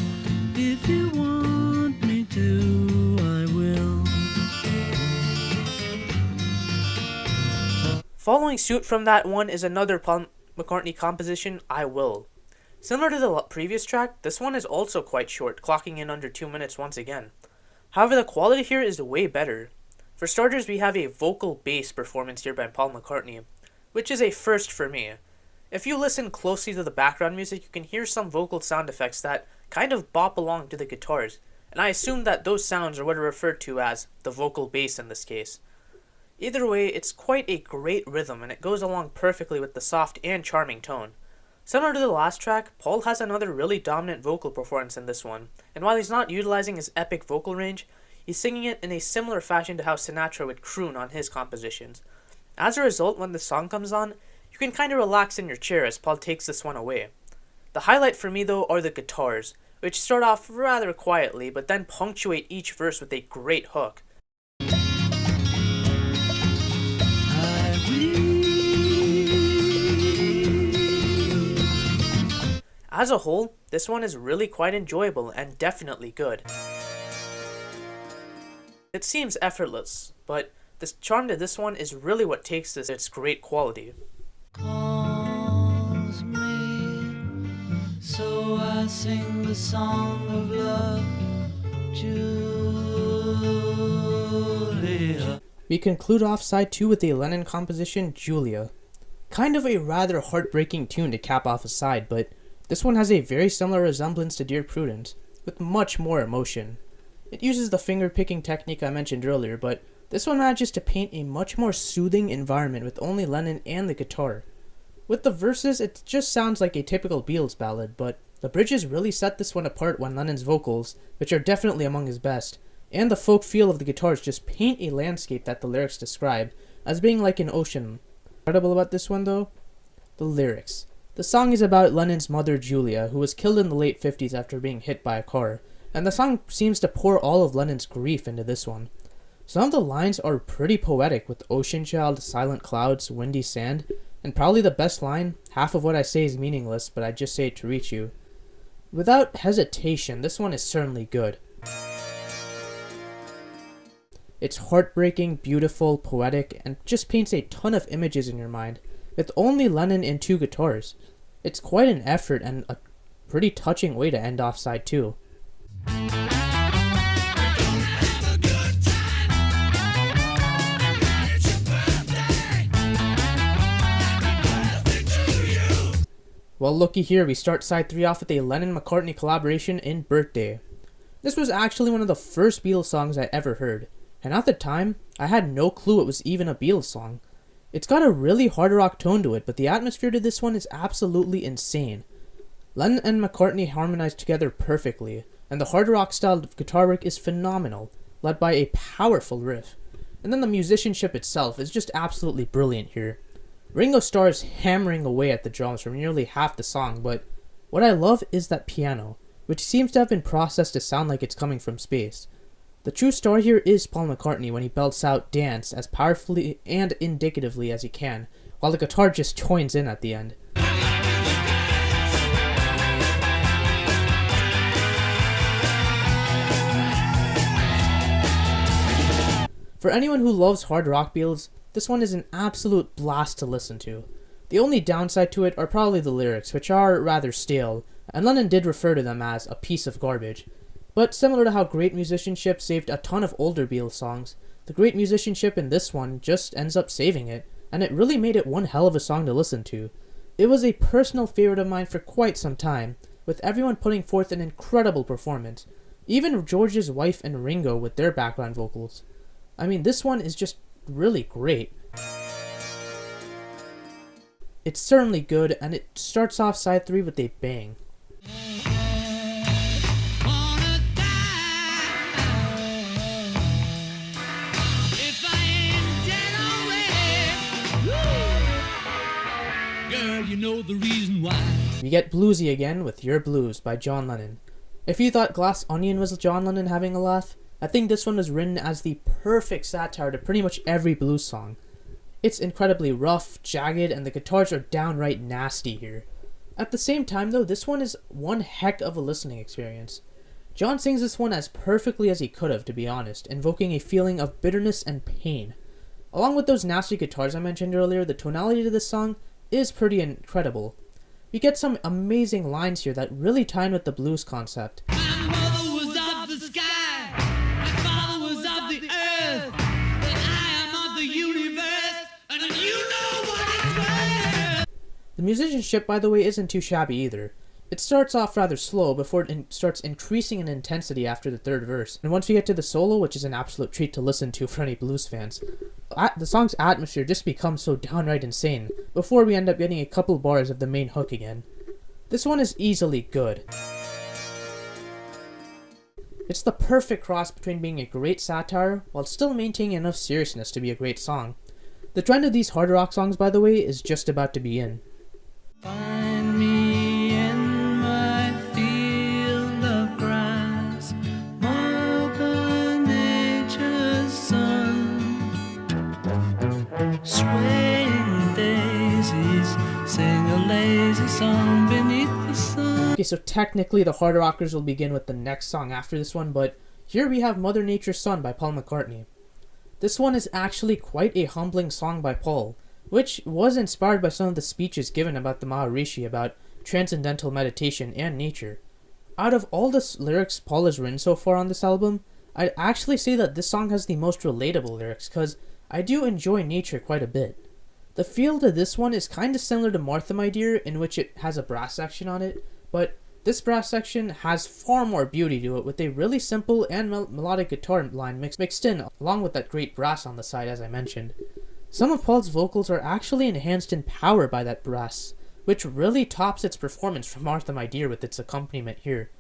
If you want me to, I will. Following suit from that one is another Paul McCartney composition, I Will. Similar to the previous track, this one is also quite short, clocking in under 2 minutes once again. However, the quality here is way better. For starters, we have a vocal bass performance here by Paul McCartney, which is a first for me. If you listen closely to the background music, you can hear some vocal sound effects that kind of bop along to the guitars, and I assume that those sounds are what are referred to as the vocal bass in this case. Either way, it's quite a great rhythm, and it goes along perfectly with the soft and charming tone. Similar to the last track, Paul has another really dominant vocal performance in this one, and while he's not utilizing his epic vocal range, he's singing it in a similar fashion to how Sinatra would croon on his compositions. As a result, when the song comes on, you can kind of relax in your chair as Paul takes this one away. The highlight for me though are the guitars, which start off rather quietly but then punctuate each verse with a great hook. As a whole, this one is really quite enjoyable and definitely good. It seems effortless, but the charm to this one is really what takes this its great quality. Calls me, so I sing the song of love, Julia. We conclude off side 2 with a Lennon composition, Julia. Kind of a rather heartbreaking tune to cap off a side, but this one has a very similar resemblance to Dear Prudence, with much more emotion. It uses the finger-picking technique I mentioned earlier, but this one manages to paint a much more soothing environment with only Lennon and the guitar. With the verses, it just sounds like a typical Beatles ballad, but the bridges really set this one apart when Lennon's vocals, which are definitely among his best, and the folk feel of the guitars just paint a landscape that the lyrics describe as being like an ocean. Incredible about this one though? The lyrics. The song is about Lennon's mother Julia, who was killed in the late 50s after being hit by a car, and the song seems to pour all of Lennon's grief into this one. Some of the lines are pretty poetic, with ocean child, silent clouds, windy sand, and probably the best line, half of what I say is meaningless, but I just say it to reach you. Without hesitation, this one is certainly good. It's heartbreaking, beautiful, poetic, and just paints a ton of images in your mind, with only Lennon and 2 guitars. It's quite an effort and a pretty touching way to end off side 2. Well, looky here, we start side 3 off with a Lennon-McCartney collaboration in Birthday. This was actually one of the first Beatles songs I ever heard, and at the time, I had no clue it was even a Beatles song. It's got a really hard rock tone to it, but the atmosphere to this one is absolutely insane. Lennon and McCartney harmonize together perfectly, and the hard rock style of guitar work is phenomenal, led by a powerful riff. And then the musicianship itself is just absolutely brilliant here. Ringo Starr is hammering away at the drums for nearly half the song, but what I love is that piano, which seems to have been processed to sound like it's coming from space. The true star here is Paul McCartney when he belts out Dance as powerfully and indicatively as he can, while the guitar just joins in at the end. For anyone who loves hard rock Beatles, this one is an absolute blast to listen to. The only downside to it are probably the lyrics, which are rather stale, and Lennon did refer to them as a piece of garbage. But similar to how great musicianship saved a ton of older Beatles songs, the great musicianship in this one just ends up saving it, and it really made it one hell of a song to listen to. It was a personal favorite of mine for quite some time, with everyone putting forth an incredible performance. Even George's wife and Ringo with their background vocals. I mean, this one is just really great. It's certainly good, and it starts off side 3 with a bang. You know the reason why. We get bluesy again with Yer Blues by John Lennon. If you thought Glass Onion was John Lennon having a laugh, I think this one was written as the perfect satire to pretty much every blues song. It's incredibly rough, jagged, and the guitars are downright nasty here. At the same time though, this one is one heck of a listening experience. John sings this one as perfectly as he could have, to be honest, invoking a feeling of bitterness and pain. Along with those nasty guitars I mentioned earlier, the tonality to this song is pretty incredible. We get some amazing lines here that really tie in with the blues concept. My mother was of the sky, my father was of the earth, and I am of the universe, and you know what it's worth. The musicianship, by the way, isn't too shabby either. It starts off rather slow before it starts increasing in intensity after the third verse, and once we get to the solo, which is an absolute treat to listen to for any blues fans, the song's atmosphere just becomes so downright insane, before we end up getting a couple bars of the main hook again. This one is easily good. It's the perfect cross between being a great satire, while still maintaining enough seriousness to be a great song. The trend of these hard rock songs, by the way, is just about to begin. Find me in my field of grass, Mother Nature's son, swaying daisies, sing a lazy song beneath the sun. Okay, so technically the hard rockers will begin with the next song after this one, but here we have Mother Nature's Son by Paul McCartney. This one is actually quite a humbling song by Paul, which was inspired by some of the speeches given about the Maharishi about transcendental meditation and nature. Out of all the lyrics Paul has written so far on this album, I'd actually say that this song has the most relatable lyrics, because I do enjoy nature quite a bit. The feel to this one is kind of similar to Martha My Dear, in which it has a brass section on it, but this brass section has far more beauty to it, with a really simple and melodic guitar line mixed in, along with that great brass on the side as I mentioned. Some of Paul's vocals are actually enhanced in power by that brass, which really tops its performance from Martha My Dear with its accompaniment here.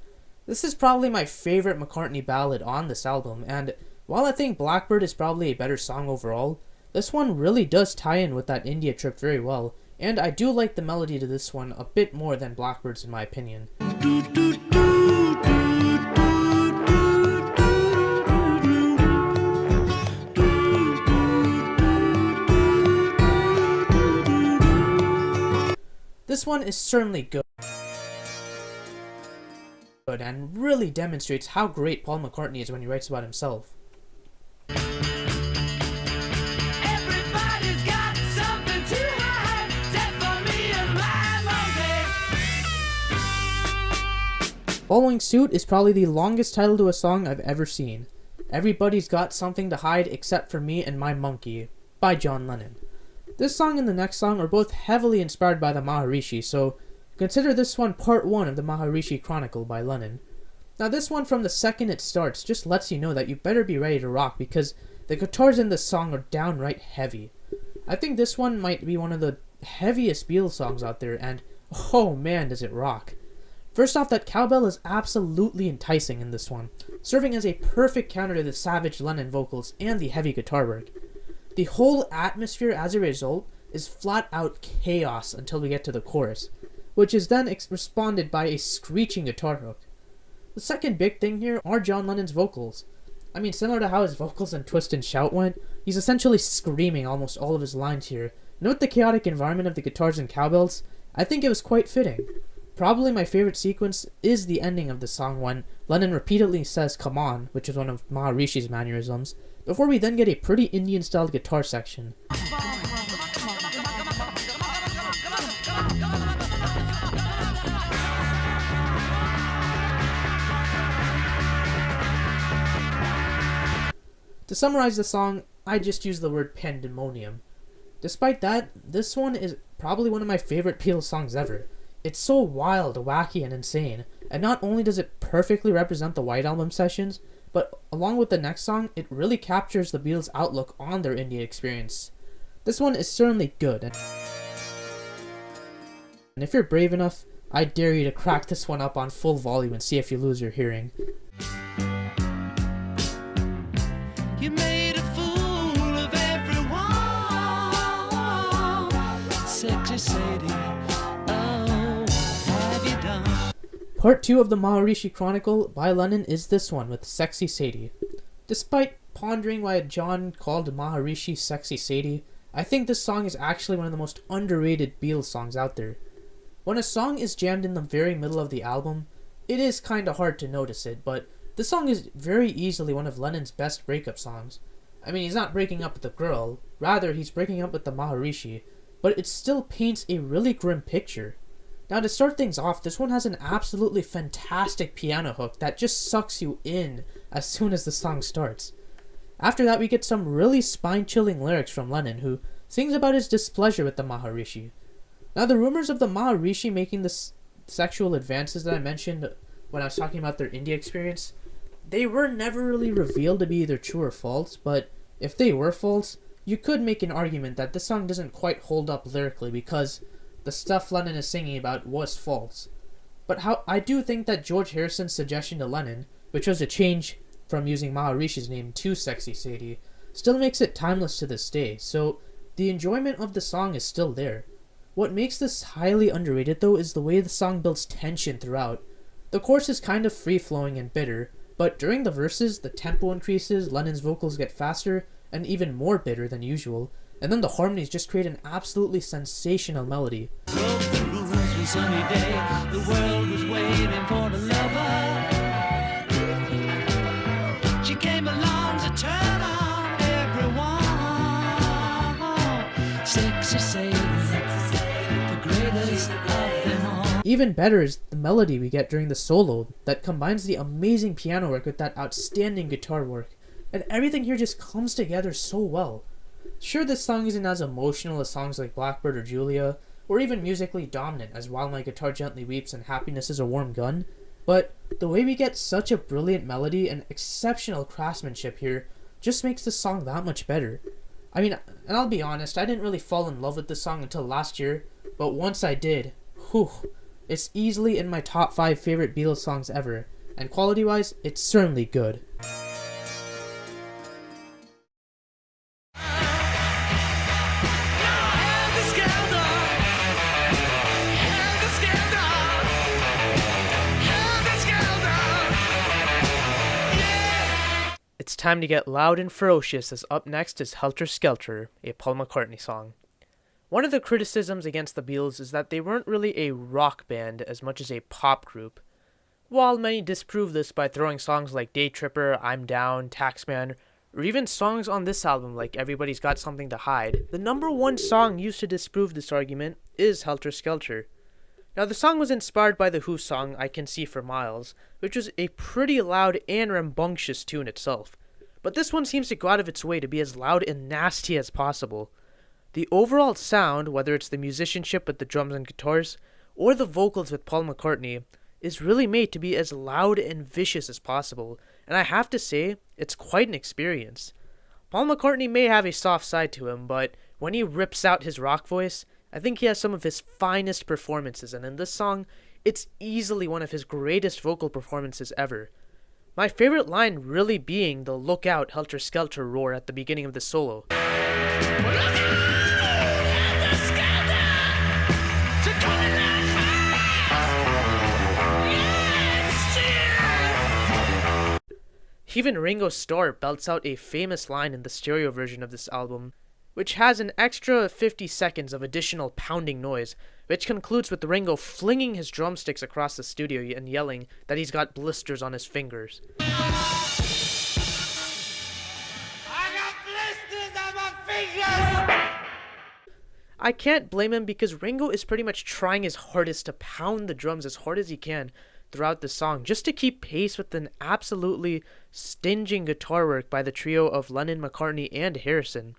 This is probably my favorite McCartney ballad on this album, and while I think Blackbird is probably a better song overall, this one really does tie in with that India trip very well, and I do like the melody to this one a bit more than Blackbird's in my opinion. This one is certainly good and really demonstrates how great Paul McCartney is when he writes about himself. Everybody's got something to hide, except for me and my monkey. Following suit is probably the longest title to a song I've ever seen. Everybody's Got Something to Hide Except for Me and My Monkey by John Lennon. This song and the next song are both heavily inspired by the Maharishi, so consider this one part 1 of the Maharishi Chronicle by Lennon. Now this one, from the second it starts, just lets you know that you better be ready to rock, because the guitars in this song are downright heavy. I think this one might be one of the heaviest Beatles songs out there, and oh man does it rock. First off, that cowbell is absolutely enticing in this one, serving as a perfect counter to the savage Lennon vocals and the heavy guitar work. The whole atmosphere as a result is flat out chaos until we get to the chorus, which is then responded by a screeching guitar hook. The second big thing here are John Lennon's vocals. I mean, similar to how his vocals in Twist and Shout went, he's essentially screaming almost all of his lines here. And with the chaotic environment of the guitars and cowbells, I think it was quite fitting. Probably my favorite sequence is the ending of the song when Lennon repeatedly says "come on," which is one of Maharishi's mannerisms, before we then get a pretty Indian-styled guitar section. To summarize the song, I just use the word pandemonium. Despite that, this one is probably one of my favorite Beatles songs ever. It's so wild, wacky, and insane, and not only does it perfectly represent the White Album sessions, but along with the next song, it really captures the Beatles' outlook on their indie experience. This one is certainly good, and if you're brave enough, I dare you to crack this one up on full volume and see if you lose your hearing. You made a fool of everyone. Sexy Sadie, oh, what have you done? Part 2 of the Maharishi Chronicle by Lennon is this one with Sexy Sadie. Despite pondering why John called Maharishi Sexy Sadie, I think this song is actually one of the most underrated Beatles songs out there. When a song is jammed in the very middle of the album, it is kinda hard to notice it, but this song is very easily one of Lennon's best breakup songs. I mean, he's not breaking up with the girl, rather he's breaking up with the Maharishi, but it still paints a really grim picture. Now to start things off, this one has an absolutely fantastic piano hook that just sucks you in as soon as the song starts. After that, we get some really spine-chilling lyrics from Lennon, who sings about his displeasure with the Maharishi. Now, the rumors of the Maharishi making the sexual advances that I mentioned when I was talking about their indie experience, they were never really revealed to be either true or false, but if they were false, you could make an argument that this song doesn't quite hold up lyrically because the stuff Lennon is singing about was false. But I do think that George Harrison's suggestion to Lennon, which was a change from using Maharishi's name to Sexy Sadie, still makes it timeless to this day, so the enjoyment of the song is still there. What makes this highly underrated though is the way the song builds tension throughout. The chorus is kind of free-flowing and bitter, but during the verses, the tempo increases, Lennon's vocals get faster, and even more bitter than usual, and then the harmonies just create an absolutely sensational melody. Broke the rules one sunny day. The world was waiting for the lover. She came along to turn on everyone. Sexy Sadie, the greatest of them all. Even better is the melody we get during the solo that combines the amazing piano work with that outstanding guitar work, and everything here just comes together so well. Sure, this song isn't as emotional as songs like Blackbird or Julia, or even musically dominant as While My Guitar Gently Weeps and Happiness is a Warm Gun, but the way we get such a brilliant melody and exceptional craftsmanship here just makes this song that much better. I mean, and I'll be honest, I didn't really fall in love with this song until last year, but once I did, whew, it's easily in my top 5 favorite Beatles songs ever, and quality-wise, it's certainly good. It's time to get loud and ferocious, as up next is Helter Skelter, a Paul McCartney song. One of the criticisms against the Beatles is that they weren't really a rock band as much as a pop group. While many disprove this by throwing songs like Day Tripper, I'm Down, Taxman, or even songs on this album like Everybody's Got Something to Hide, the number one song used to disprove this argument is Helter Skelter. Now, the song was inspired by the Who song I Can See for Miles, which was a pretty loud and rambunctious tune itself. But this one seems to go out of its way to be as loud and nasty as possible. The overall sound, whether it's the musicianship with the drums and guitars, or the vocals with Paul McCartney, is really made to be as loud and vicious as possible, and I have to say, it's quite an experience. Paul McCartney may have a soft side to him, but when he rips out his rock voice, I think he has some of his finest performances, and in this song, it's easily one of his greatest vocal performances ever. My favorite line really being the "Look out, Helter Skelter" roar at the beginning of the solo. Even Ringo Starr belts out a famous line in the stereo version of this album, which has an extra 50 seconds of additional pounding noise, which concludes with Ringo flinging his drumsticks across the studio and yelling that he's got blisters on his fingers. I can't blame him because Ringo is pretty much trying his hardest to pound the drums as hard as he can throughout the song, just to keep pace with an absolutely stinging guitar work by the trio of Lennon, McCartney, and Harrison.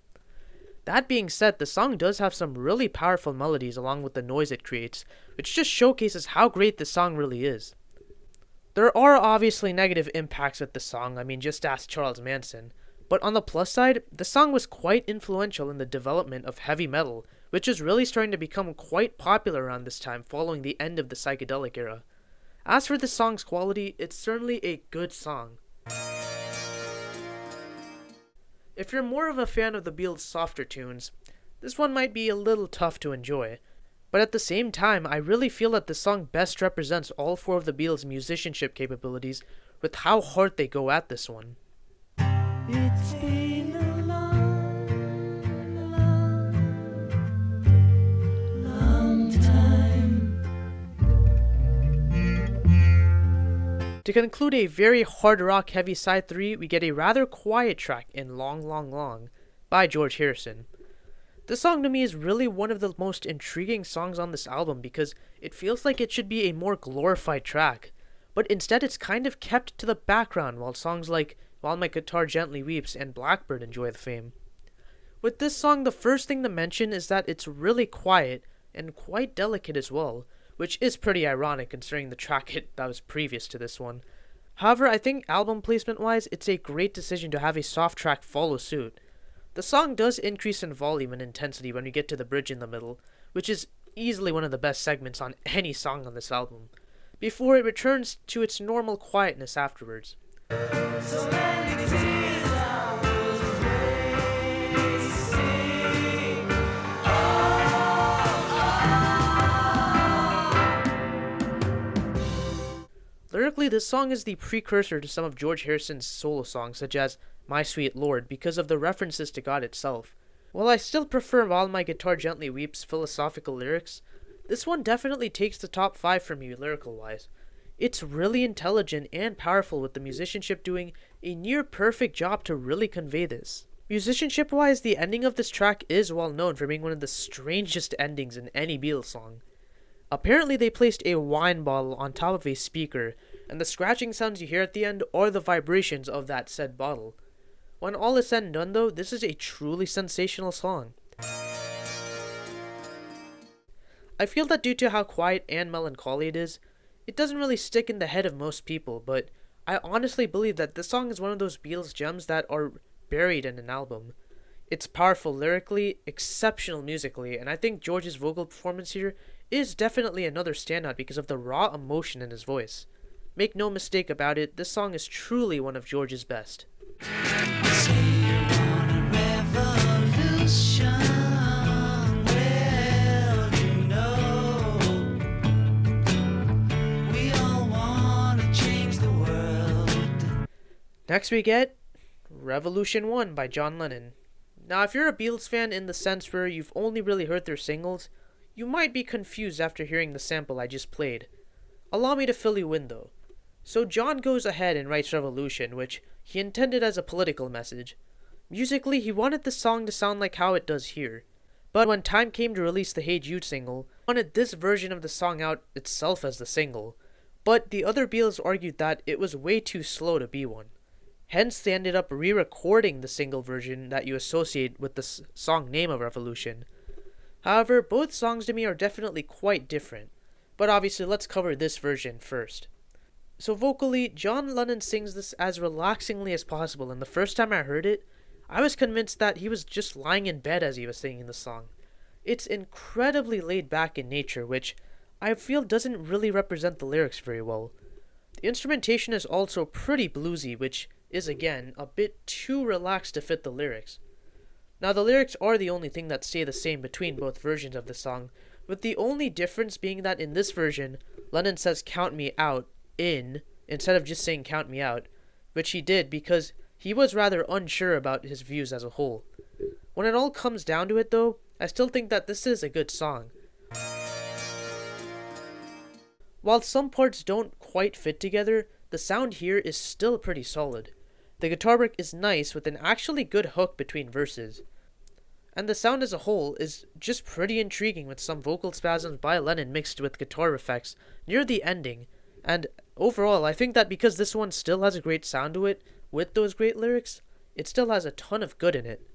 That being said, the song does have some really powerful melodies along with the noise it creates, which just showcases how great the song really is. There are obviously negative impacts with the song, I mean just ask Charles Manson, but on the plus side, the song was quite influential in the development of heavy metal, which is really starting to become quite popular around this time following the end of the psychedelic era. As for the song's quality, it's certainly a good song. If you're more of a fan of the Beatles' softer tunes, this one might be a little tough to enjoy, but at the same time, I really feel that the song best represents all four of the Beatles' musicianship capabilities with how hard they go at this one. It's been a long time. To conclude a very hard rock heavy side 3, we get a rather quiet track in Long Long Long by George Harrison. This song to me is really one of the most intriguing songs on this album because it feels like it should be a more glorified track, but instead it's kind of kept to the background while songs like While My Guitar Gently Weeps and Blackbird enjoy the fame. With this song, the first thing to mention is that it's really quiet and quite delicate as well, which is pretty ironic considering the track hit that was previous to this one. However, I think album placement wise, it's a great decision to have a soft track follow suit. The song does increase in volume and intensity when you get to the bridge in the middle, which is easily one of the best segments on any song on this album, before it returns to its normal quietness afterwards. So many tears I was wasting. Lyrically, this song is the precursor to some of George Harrison's solo songs, such as My Sweet Lord, because of the references to God itself. While I still prefer While My Guitar Gently Weeps' philosophical lyrics, this one definitely takes the top 5 for me lyrical-wise. It's really intelligent and powerful with the musicianship doing a near-perfect job to really convey this. Musicianship-wise, the ending of this track is well known for being one of the strangest endings in any Beatles song. Apparently they placed a wine bottle on top of a speaker, and the scratching sounds you hear at the end are the vibrations of that said bottle. When all is said and done though, this is a truly sensational song. I feel that due to how quiet and melancholy it is, it doesn't really stick in the head of most people, but I honestly believe that this song is one of those Beatles gems that are buried in an album. It's powerful lyrically, exceptional musically, and I think George's vocal performance here is definitely another standout because of the raw emotion in his voice. Make no mistake about it, this song is truly one of George's best. Say you want a revolution. Well, you know, we all want to change the world. Next we get Revolution 1 by John Lennon. Now if you're a Beatles fan in the sense where you've only really heard their singles, you might be confused after hearing the sample I just played. Allow me to fill you in though. So John goes ahead and writes Revolution, which he intended as a political message. Musically, he wanted the song to sound like how it does here. But when time came to release the Hey Jude single, he wanted this version of the song out itself as the single. But the other Beatles argued that it was way too slow to be one. Hence, they ended up re-recording the single version that you associate with the song name of Revolution. However, both songs to me are definitely quite different. But obviously, let's cover this version first. So vocally, John Lennon sings this as relaxingly as possible, and the first time I heard it, I was convinced that he was just lying in bed as he was singing the song. It's incredibly laid back in nature, which I feel doesn't really represent the lyrics very well. The instrumentation is also pretty bluesy, which is again a bit too relaxed to fit the lyrics. Now the lyrics are the only thing that stay the same between both versions of the song, with the only difference being that in this version, Lennon says count me out instead of just saying count me out, which he did because he was rather unsure about his views as a whole. When it all comes down to it though, I still think that this is a good song. While some parts don't quite fit together, the sound here is still pretty solid. The guitar work is nice with an actually good hook between verses. And the sound as a whole is just pretty intriguing with some vocal spasms by Lennon mixed with guitar effects near the ending. And overall, I think that because this one still has a great sound to it, with those great lyrics, it still has a ton of good in it.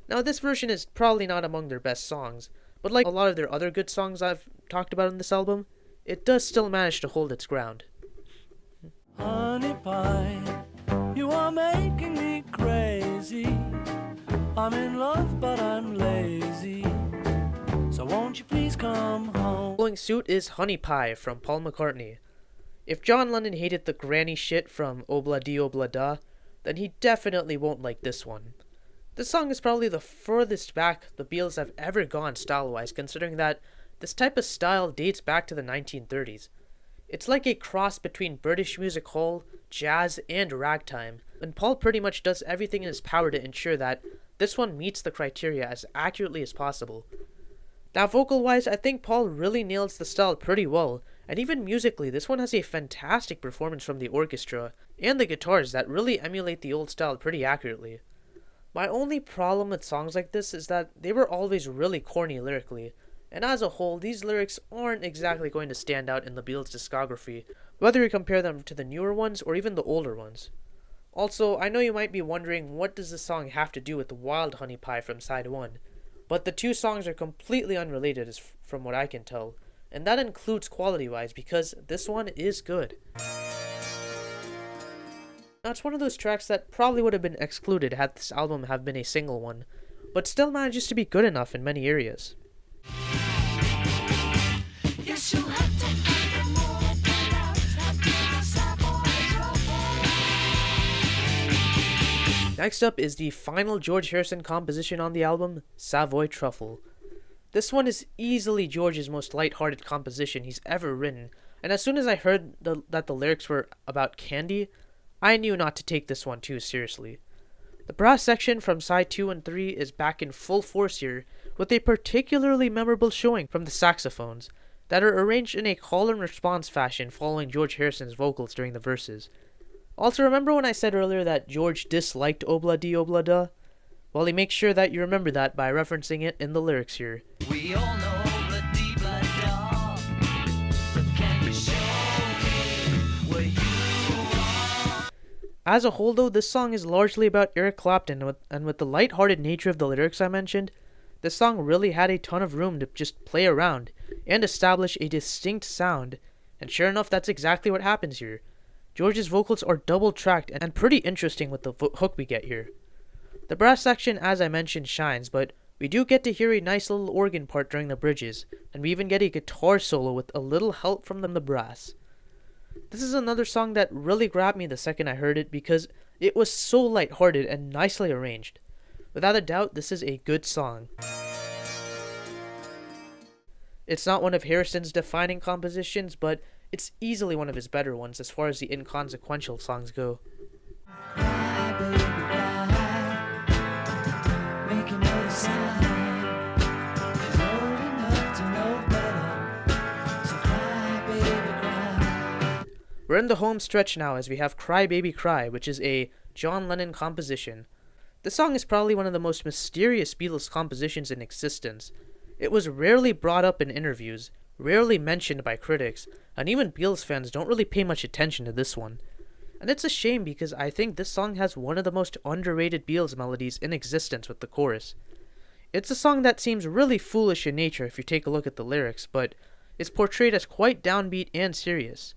Now, this version is probably not among their best songs, but like a lot of their other good songs I've talked about in this album, it does still manage to hold its ground. Honey pie, you are making me crazy. I'm in love, but I'm lazy. So won't you please come home? Following suit is Honey Pie from Paul McCartney. If John Lennon hated the granny shit from Obla Di Obla Da, then he definitely won't like this one. This song is probably the furthest back the Beatles have ever gone style-wise, considering that this type of style dates back to the 1930s. It's like a cross between British music hall, jazz, and ragtime, and Paul pretty much does everything in his power to ensure that this one meets the criteria as accurately as possible. Now, vocal-wise, I think Paul really nails the style pretty well, and even musically, this one has a fantastic performance from the orchestra and the guitars that really emulate the old style pretty accurately. My only problem with songs like this is that they were always really corny lyrically, and as a whole, these lyrics aren't exactly going to stand out in the Beatles' discography, whether you compare them to the newer ones or even the older ones. Also, I know you might be wondering, what does this song have to do with the Wild Honey Pie from side 1? But the two songs are completely unrelated from what I can tell, and that includes quality-wise because this one is good. Now, it's one of those tracks that probably would have been excluded had this album have been a single one, but still manages to be good enough in many areas. Yes, you have to Next up is the final George Harrison composition on the album, Savoy Truffle. This one is easily George's most lighthearted composition he's ever written, and as soon as I heard that the lyrics were about candy, I knew not to take this one too seriously. The brass section from side 2 and 3 is back in full force here, with a particularly memorable showing from the saxophones, that are arranged in a call and response fashion following George Harrison's vocals during the verses. Also, remember when I said earlier that George disliked Obla Di Obla Da? Well, he makes sure that you remember that by referencing it in the lyrics here. We all know the deep blood dog, but can you show me where you are? As a whole though, this song is largely about Eric Clapton, and with the lighthearted nature of the lyrics I mentioned, this song really had a ton of room to just play around and establish a distinct sound, and sure enough, that's exactly what happens here. George's vocals are double-tracked and pretty interesting with the hook we get here. The brass section, as I mentioned, shines, but we do get to hear a nice little organ part during the bridges, and we even get a guitar solo with a little help from the brass. This is another song that really grabbed me the second I heard it because it was so lighthearted and nicely arranged. Without a doubt, this is a good song. It's not one of Harrison's defining compositions, but it's easily one of his better ones as far as the inconsequential songs go. Cry, baby, cry, make another sign. She's old enough to know better, so cry, baby, cry. We're in the home stretch now as we have Cry Baby Cry, which is a John Lennon composition. The song is probably one of the most mysterious Beatles compositions in existence. It was rarely brought up in interviews, rarely mentioned by critics, and even Beatles fans don't really pay much attention to this one. And it's a shame because I think this song has one of the most underrated Beatles melodies in existence with the chorus. It's a song that seems really foolish in nature if you take a look at the lyrics, but it's portrayed as quite downbeat and serious.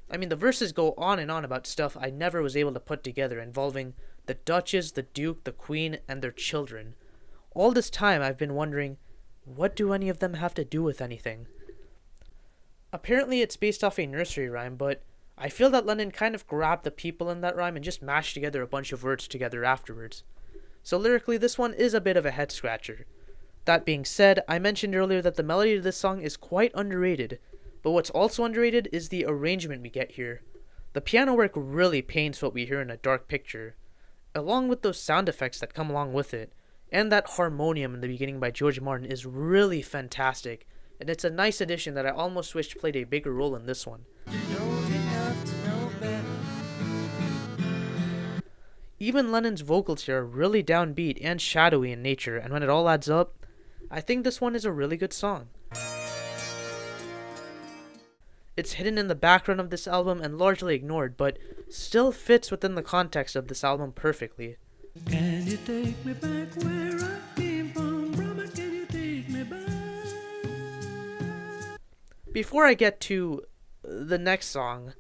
I mean, the verses go on and on about stuff I never was able to put together involving the Duchess, the Duke, the Queen, and their children. All this time I've been wondering, what do any of them have to do with anything? Apparently it's based off a nursery rhyme, but I feel that Lennon kind of grabbed the people in that rhyme and just mashed together a bunch of words together afterwards. So lyrically, this one is a bit of a head scratcher. That being said, I mentioned earlier that the melody of this song is quite underrated, but what's also underrated is the arrangement we get here. The piano work really paints what we hear in a dark picture, along with those sound effects that come along with it, and that harmonium in the beginning by George Martin is really fantastic, and it's a nice addition that I almost wished played a bigger role in this one. Even Lennon's vocals here are really downbeat and shadowy in nature, and when it all adds up, I think this one is a really good song. It's hidden in the background of this album and largely ignored, but still fits within the context of this album perfectly. Can you take me back where I came from? Brother, can you take me back? Before I get to the next song,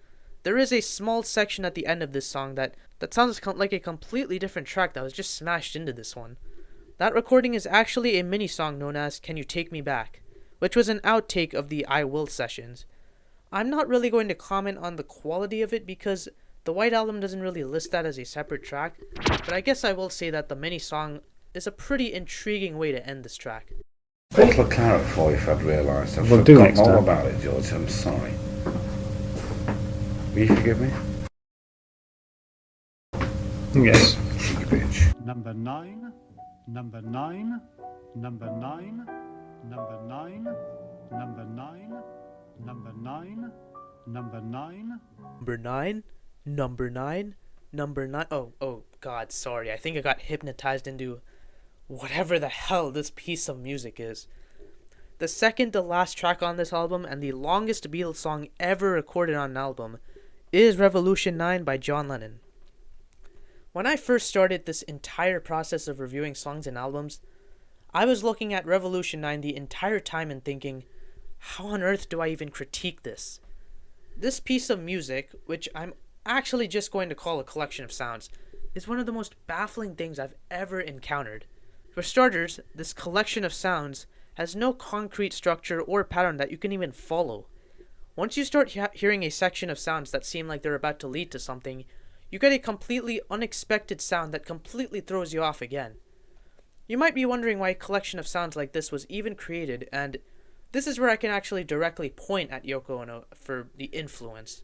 there is a small section at the end of this song that sounds like a completely different track that was just smashed into this one. That recording is actually a mini song known as Can You Take Me Back, which was an outtake of the I Will sessions. I'm not really going to comment on the quality of it because the White Album doesn't really list that as a separate track, but I guess I will say that the mini song is a pretty intriguing way to end this track. Bottle of claret for you if I'd realised. I've We'll do forgotten next all time. about it, George. I'm sorry. Will you forgive me? Yes. Cheeky bitch. Number 9, number 9, number 9, number 9, number 9, number 9, number 9. Number 9, number 9, number 9. Oh god, sorry. I think I got hypnotized into whatever the hell this piece of music is. The second to last track on this album and the longest Beatles song ever recorded on an album is Revolution 9 by John Lennon. When I first started this entire process of reviewing songs and albums, I was looking at Revolution 9 the entire time and thinking, how on earth do I even critique this? This piece of music, which I'm actually just going to call a collection of sounds, is one of the most baffling things I've ever encountered. For starters, this collection of sounds has no concrete structure or pattern that you can even follow. Once you start hearing a section of sounds that seem like they're about to lead to something, you get a completely unexpected sound that completely throws you off again. You might be wondering why a collection of sounds like this was even created, and this is where I can actually directly point at Yoko Ono for the influence.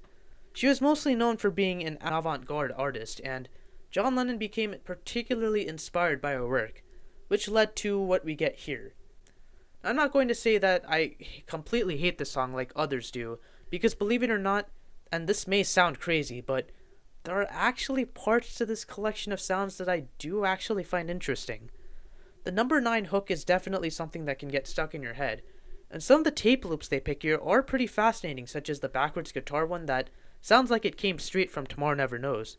She was mostly known for being an avant-garde artist, and John Lennon became particularly inspired by her work, which led to what we get here. I'm not going to say that I completely hate the song like others do, because believe it or not, and this may sound crazy, but there are actually parts to this collection of sounds that I do actually find interesting. The number 9 hook is definitely something that can get stuck in your head, and some of the tape loops they pick here are pretty fascinating, such as the backwards guitar one that sounds like it came straight from Tomorrow Never Knows.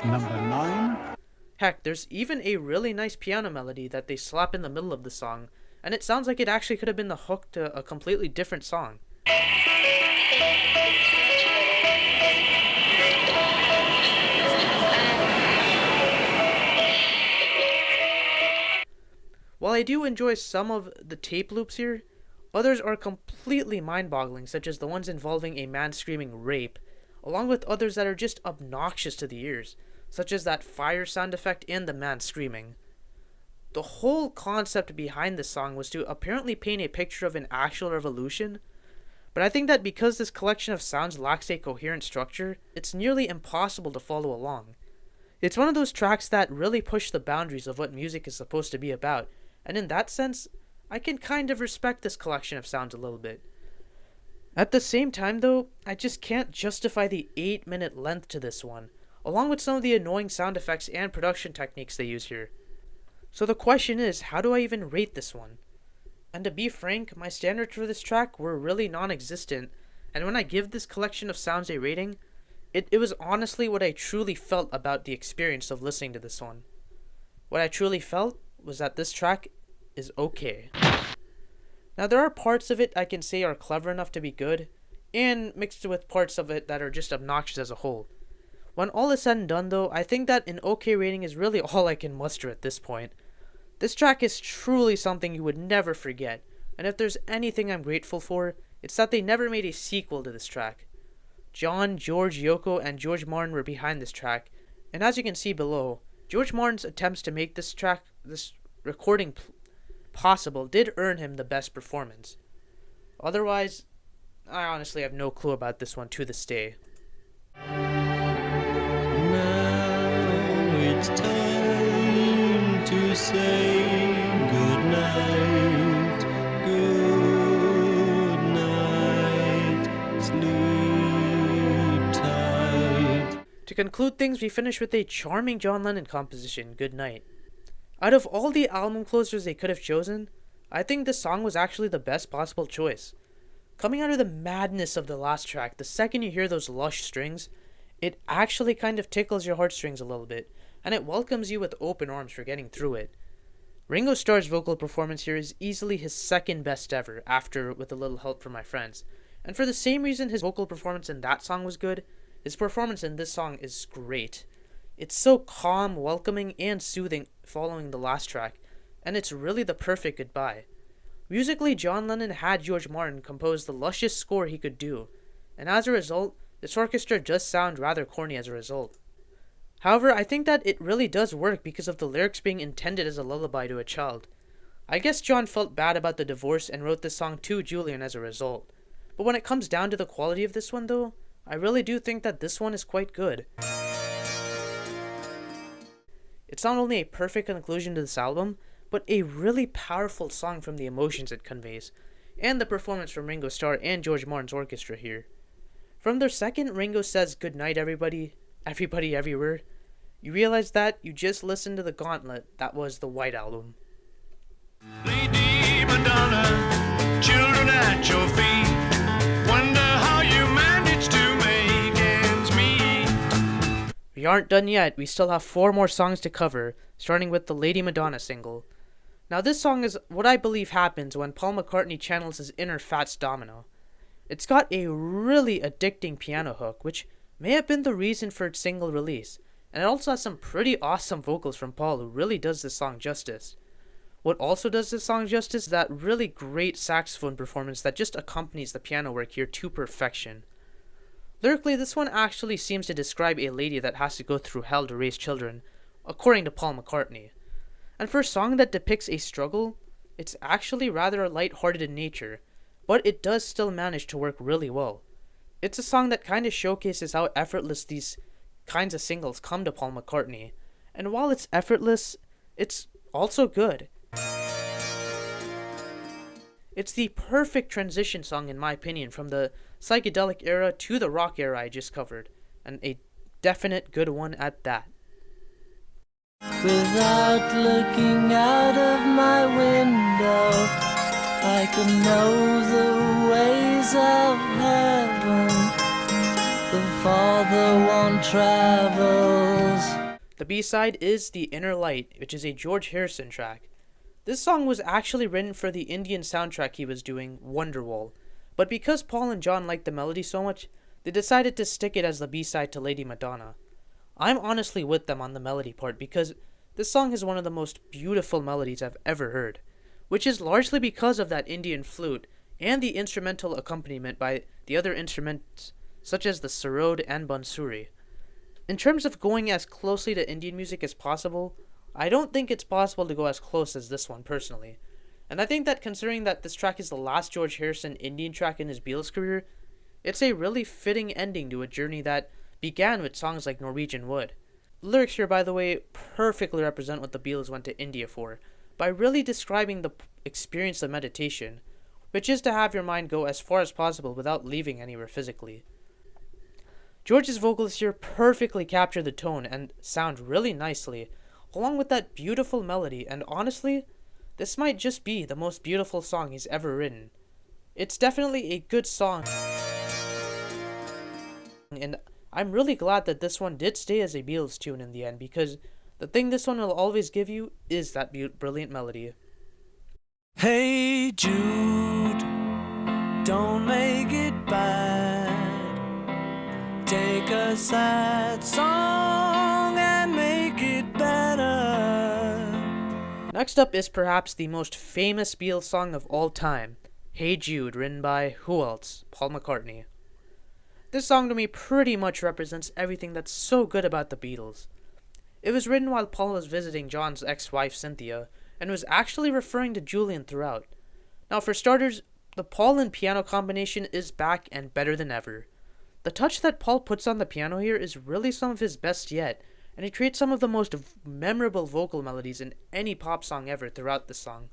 Number 9, Heck, there's even a really nice piano melody that they slap in the middle of the song, and it sounds like it actually could have been the hook to a completely different song. While I do enjoy some of the tape loops here, others are completely mind-boggling, such as the ones involving a man screaming rape, along with others that are just obnoxious to the ears, such as that fire sound effect and the man screaming. The whole concept behind this song was to apparently paint a picture of an actual revolution, but I think that because this collection of sounds lacks a coherent structure, it's nearly impossible to follow along. It's one of those tracks that really push the boundaries of what music is supposed to be about, and in that sense, I can kind of respect this collection of sounds a little bit. At the same time though, I just can't justify the 8-minute length to this one, along with some of the annoying sound effects and production techniques they use here. So the question is, how do I even rate this one? And to be frank, my standards for this track were really non-existent, and when I give this collection of sounds a rating, it was honestly what I truly felt about the experience of listening to this one. What I truly felt was that this track is okay. Now there are parts of it I can say are clever enough to be good, and mixed with parts of it that are just obnoxious as a whole. When all is said and done though, I think that an okay rating is really all I can muster at this point. This track is truly something you would never forget, and if there's anything I'm grateful for, it's that they never made a sequel to this track. John, George, Yoko, and George Martin were behind this track, and as you can see below, George Martin's attempts to make this recording possible did earn him the best performance. Otherwise, I honestly have no clue about this one to this day. Now it's time to say goodnight, sleep tight. To conclude things, we finish with a charming John Lennon composition, Good Night. Out of all the album closers they could have chosen, I think this song was actually the best possible choice. Coming out of the madness of the last track, the second you hear those lush strings, it actually kind of tickles your heartstrings a little bit, and it welcomes you with open arms for getting through it. Ringo Starr's vocal performance here is easily his second best ever, after With a Little Help from My Friends. And for the same reason his vocal performance in that song was good, his performance in this song is great. It's so calm, welcoming, and soothing following the last track, and it's really the perfect goodbye. Musically, John Lennon had George Martin compose the luscious score he could do, and as a result, this orchestra does sound rather corny as a result. However, I think that it really does work because of the lyrics being intended as a lullaby to a child. I guess John felt bad about the divorce and wrote this song to Julian as a result. But when it comes down to the quality of this one though, I really do think that this one is quite good. It's not only a perfect conclusion to this album, but a really powerful song from the emotions it conveys, and the performance from Ringo Starr and George Martin's orchestra here. From their second Ringo says "Good night everybody, everybody everywhere," you realize that you just listened to the gauntlet that was the White Album. Lady Madonna, children at your feet, wonder how you manage to make ends meet. We aren't done yet, we still have 4 more songs to cover, starting with the Lady Madonna single. Now this song is what I believe happens when Paul McCartney channels his inner Fats Domino. It's got a really addicting piano hook, which may have been the reason for its single release, and it also has some pretty awesome vocals from Paul, who really does this song justice. What also does this song justice is that really great saxophone performance that just accompanies the piano work here to perfection. Lyrically, this one actually seems to describe a lady that has to go through hell to raise children, according to Paul McCartney. And for a song that depicts a struggle, it's actually rather light-hearted in nature, but it does still manage to work really well. It's a song that kind of showcases how effortless these kinds of singles come to Paul McCartney, and while it's effortless, it's also good. It's the perfect transition song in my opinion from the psychedelic era to the rock era I just covered, and a definite good one at that. Without looking out of my window, I can know the ways of heaven. The farther one travels. The B-side is The Inner Light, which is a George Harrison track. This song was actually written for the Indian soundtrack he was doing, Wonderwall, but because Paul and John liked the melody so much, they decided to stick it as the B-side to Lady Madonna. I'm honestly with them on the melody part because this song is one of the most beautiful melodies I've ever heard, which is largely because of that Indian flute and the instrumental accompaniment by the other instruments such as the sarod and bansuri. In terms of going as closely to Indian music as possible, I don't think it's possible to go as close as this one personally. And I think that considering that this track is the last George Harrison Indian track in his Beatles career, it's a really fitting ending to a journey that began with songs like Norwegian Wood. The lyrics here, by the way, perfectly represent what the Beatles went to India for, by really describing the experience of meditation, which is to have your mind go as far as possible without leaving anywhere physically. George's vocals here perfectly capture the tone and sound really nicely, along with that beautiful melody, and honestly, this might just be the most beautiful song he's ever written. It's definitely a good song, and I'm really glad that this one did stay as a Beatles tune in the end, because the thing this one will always give you is that brilliant melody. Hey Jude, don't make it bad. Take a sad song and make it better. Next up is perhaps the most famous Beatles song of all time, Hey Jude, written by who else? Paul McCartney. This song to me pretty much represents everything that's so good about the Beatles. It was written while Paul was visiting John's ex-wife Cynthia, and was actually referring to Julian throughout. Now for starters, the Paul and piano combination is back and better than ever. The touch that Paul puts on the piano here is really some of his best yet, and it creates some of the most memorable vocal melodies in any pop song ever throughout the song.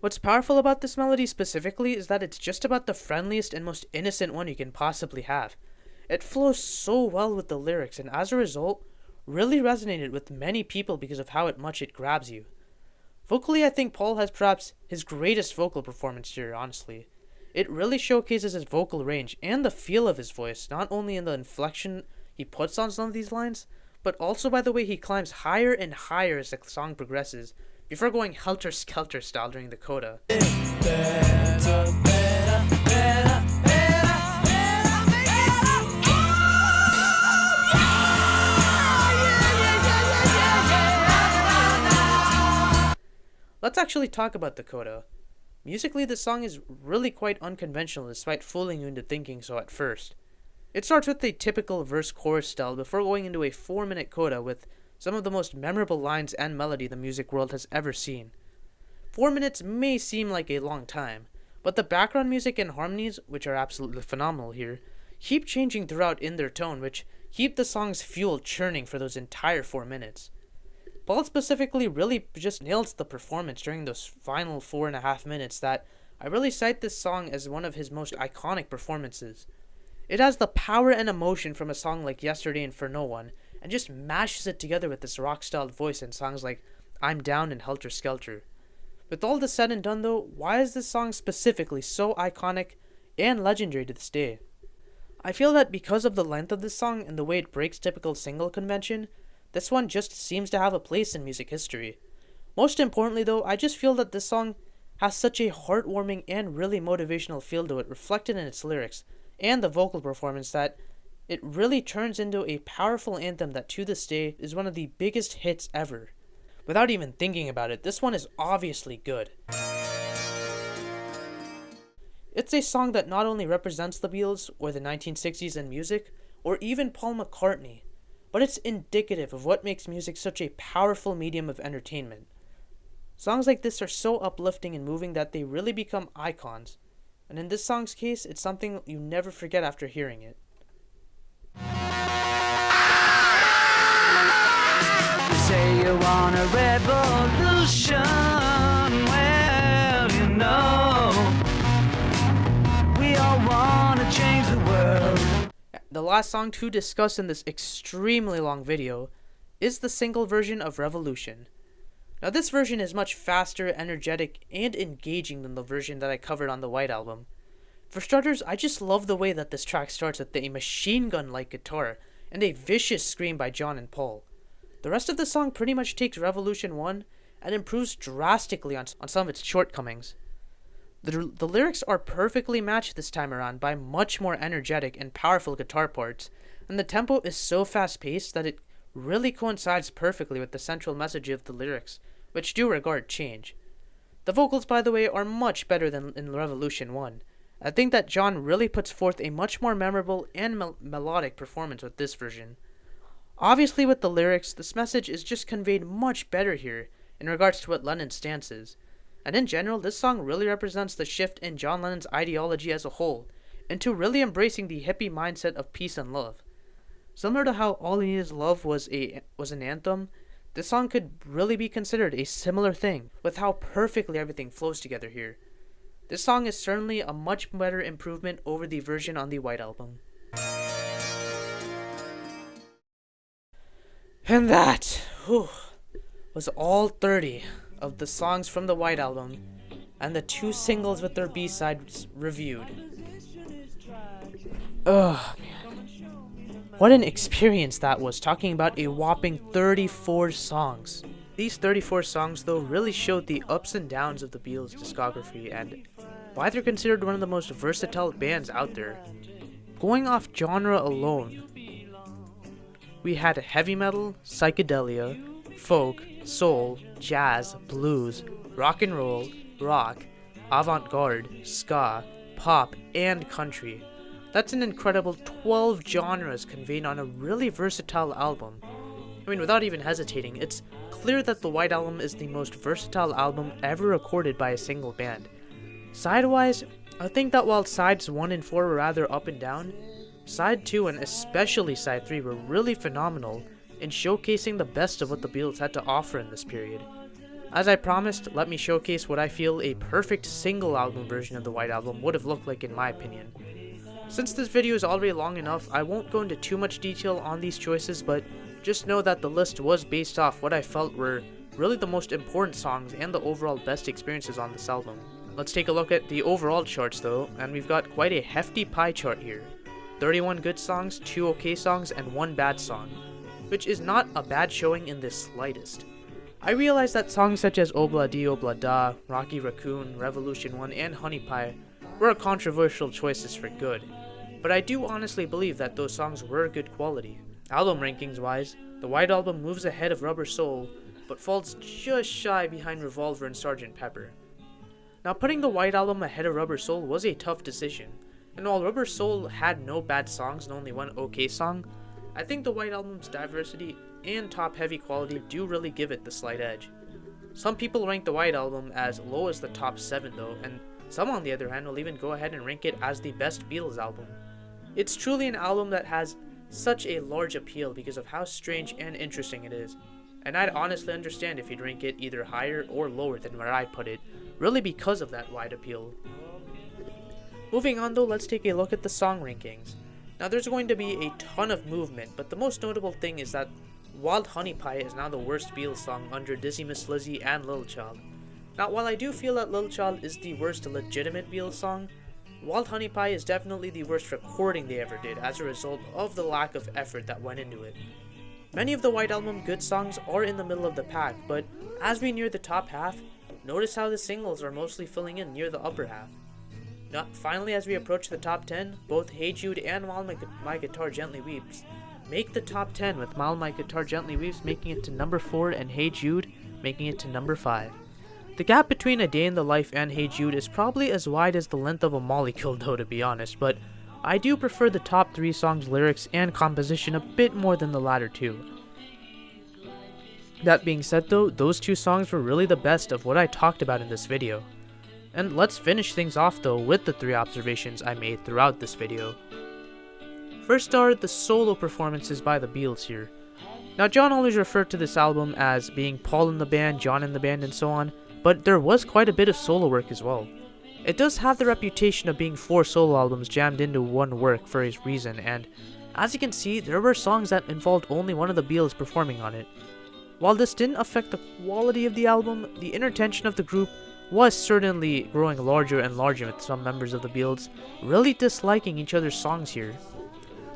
What's powerful about this melody specifically is that it's just about the friendliest and most innocent one you can possibly have. It flows so well with the lyrics, and as a result, really resonated with many people because of how much it grabs you. Vocally, I think Paul has perhaps his greatest vocal performance here, honestly. It really showcases his vocal range and the feel of his voice, not only in the inflection he puts on some of these lines, but also by the way he climbs higher and higher as the song progresses, before going Helter Skelter style during the coda. Let's actually talk about the coda. Musically, this song is really quite unconventional despite fooling you into thinking so at first. It starts with a typical verse-chorus style before going into a 4-minute coda with some of the most memorable lines and melody the music world has ever seen. 4 minutes may seem like a long time, but the background music and harmonies, which are absolutely phenomenal here, keep changing throughout in their tone, which keep the song's fuel churning for those entire 4 minutes. Paul specifically really just nails the performance during those final 4.5 minutes that I really cite this song as one of his most iconic performances. It has the power and emotion from a song like Yesterday and For No One, and just mashes it together with this rock-styled voice in songs like I'm Down and Helter Skelter. With all this said and done though, why is this song specifically so iconic and legendary to this day? I feel that because of the length of this song and the way it breaks typical single convention, this one just seems to have a place in music history. Most importantly though, I just feel that this song has such a heartwarming and really motivational feel to it reflected in its lyrics and the vocal performance that it really turns into a powerful anthem that to this day is one of the biggest hits ever. Without even thinking about it, this one is obviously good. It's a song that not only represents the Beatles or the 1960s in music, or even Paul McCartney, but it's indicative of what makes music such a powerful medium of entertainment. Songs like this are so uplifting and moving that they really become icons, and in this song's case, it's something you never forget after hearing it. Say you want a revolution, well, you know, we all want to change the world. The last song to discuss in this extremely long video is the single version of Revolution. Now this version is much faster, energetic, and engaging than the version that I covered on the White Album. For starters, I just love the way that this track starts with a machine gun-like guitar and a vicious scream by John and Paul. The rest of the song pretty much takes Revolution 1 and improves drastically on some of its shortcomings. The lyrics are perfectly matched this time around by much more energetic and powerful guitar parts, and the tempo is so fast-paced that it really coincides perfectly with the central message of the lyrics, which do regard change. The vocals, by the way, are much better than in Revolution 1. I think that John really puts forth a much more memorable and melodic performance with this version. Obviously with the lyrics, this message is just conveyed much better here in regards to what Lennon's stance is. And in general, this song really represents the shift in John Lennon's ideology as a whole, into really embracing the hippie mindset of peace and love. Similar to how All He Is Love was an anthem, this song could really be considered a similar thing, with how perfectly everything flows together here. This song is certainly a much better improvement over the version on the White Album. And that was all 30 of the songs from the White Album and the 2 singles with their B-sides reviewed. Ugh, man. What an experience that was, talking about a whopping 34 songs. These 34 songs, though, really showed the ups and downs of the Beatles' discography and why they're considered one of the most versatile bands out there. Going off genre alone, we had heavy metal, psychedelia, folk, soul, jazz, blues, rock and roll, rock, avant-garde, ska, pop, and country. That's an incredible 12 genres conveyed on a really versatile album. I mean, without even hesitating, it's clear that the White Album is the most versatile album ever recorded by a single band. Side-wise, I think that while sides 1 and 4 were rather up and down, side 2 and especially side 3 were really phenomenal in showcasing the best of what the Beatles had to offer in this period. As I promised, let me showcase what I feel a perfect single album version of the White Album would have looked like in my opinion. Since this video is already long enough, I won't go into too much detail on these choices, but just know that the list was based off what I felt were really the most important songs and the overall best experiences on this album. Let's take a look at the overall charts though, and we've got quite a hefty pie chart here. 31 good songs, 2 okay songs, and 1 bad song, which is not a bad showing in the slightest. I realize that songs such as Obla Di Obla Da, Rocky Raccoon, Revolution 1, and Honey Pie were controversial choices for good, but I do honestly believe that those songs were good quality. Album rankings wise, the White Album moves ahead of Rubber Soul, but falls just shy behind Revolver and Sgt. Pepper. Now, putting the White Album ahead of Rubber Soul was a tough decision, and while Rubber Soul had no bad songs and only one okay song, I think the White Album's diversity and top-heavy quality do really give it the slight edge. Some people rank the White Album as low as the top 7 though, and some on the other hand will even go ahead and rank it as the best Beatles album. It's truly an album that has such a large appeal because of how strange and interesting it is, and I'd honestly understand if you'd rank it either higher or lower than where I put it, really because of that wide appeal. Moving on though, let's take a look at the song rankings. Now there's going to be a ton of movement, but the most notable thing is that Wild Honey Pie is now the worst Beatles song under Dizzy Miss Lizzy and Little Child. Now while I do feel that Little Child is the worst legitimate Beatles song, Wild Honey Pie is definitely the worst recording they ever did as a result of the lack of effort that went into it. Many of the White Album good songs are in the middle of the pack, but as we near the top half, notice how the singles are mostly filling in near the upper half. Now, finally, as we approach the top 10, both Hey Jude and While My Guitar Gently Weeps make the top 10, with While My Guitar Gently Weeps making it to number 4 and Hey Jude making it to number 5. The gap between A Day in the Life and Hey Jude is probably as wide as the length of a molecule though, to be honest, but I do prefer the top 3 songs' lyrics and composition a bit more than the latter two. That being said though, those 2 songs were really the best of what I talked about in this video. And let's finish things off though with the 3 observations I made throughout this video. First are the solo performances by the Beatles here. Now John always referred to this album as being Paul in the band, John in the band, and so on, but there was quite a bit of solo work as well. It does have the reputation of being 4 solo albums jammed into one work for a reason, and as you can see, there were songs that involved only one of the Beatles performing on it. While this didn't affect the quality of the album, the inner tension of the group was certainly growing larger and larger, with some members of the Beatles really disliking each other's songs here.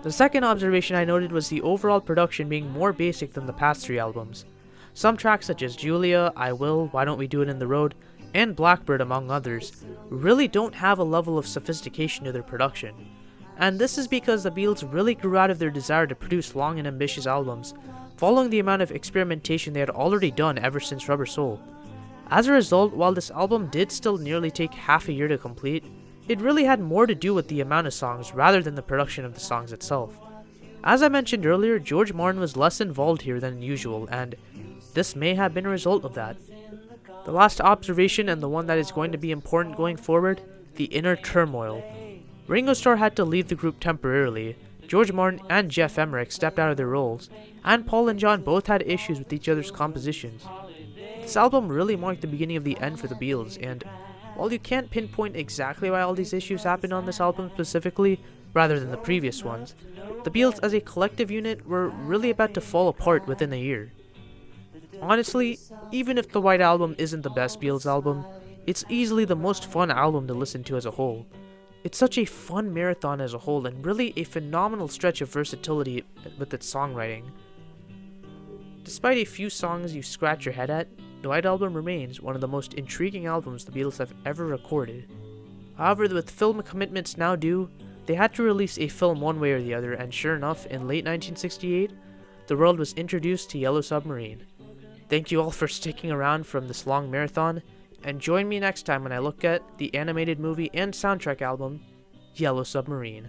The second observation I noted was the overall production being more basic than the past 3 albums. Some tracks such as Julia, I Will, Why Don't We Do It in the Road, and Blackbird among others really don't have a level of sophistication to their production. And this is because the Beatles really grew out of their desire to produce long and ambitious albums, following the amount of experimentation they had already done ever since Rubber Soul. As a result, while this album did still nearly take half a year to complete, it really had more to do with the amount of songs rather than the production of the songs itself. As I mentioned earlier, George Martin was less involved here than usual, and this may have been a result of that. The last observation, and the one that is going to be important going forward, the inner turmoil. Ringo Starr had to leave the group temporarily, George Martin and Jeff Emmerich stepped out of their roles, and Paul and John both had issues with each other's compositions. This album really marked the beginning of the end for the Beatles, and while you can't pinpoint exactly why all these issues happened on this album specifically, rather than the previous ones, the Beatles as a collective unit were really about to fall apart within a year. Honestly, even if the White Album isn't the best Beatles album, it's easily the most fun album to listen to as a whole. It's such a fun marathon as a whole, and really a phenomenal stretch of versatility with its songwriting. Despite a few songs you scratch your head at, the White Album remains one of the most intriguing albums the Beatles have ever recorded. However, with film commitments now due, they had to release a film one way or the other, and sure enough, in late 1968, the world was introduced to Yellow Submarine. Thank you all for sticking around from this long marathon, and join me next time when I look at the animated movie and soundtrack album, Yellow Submarine.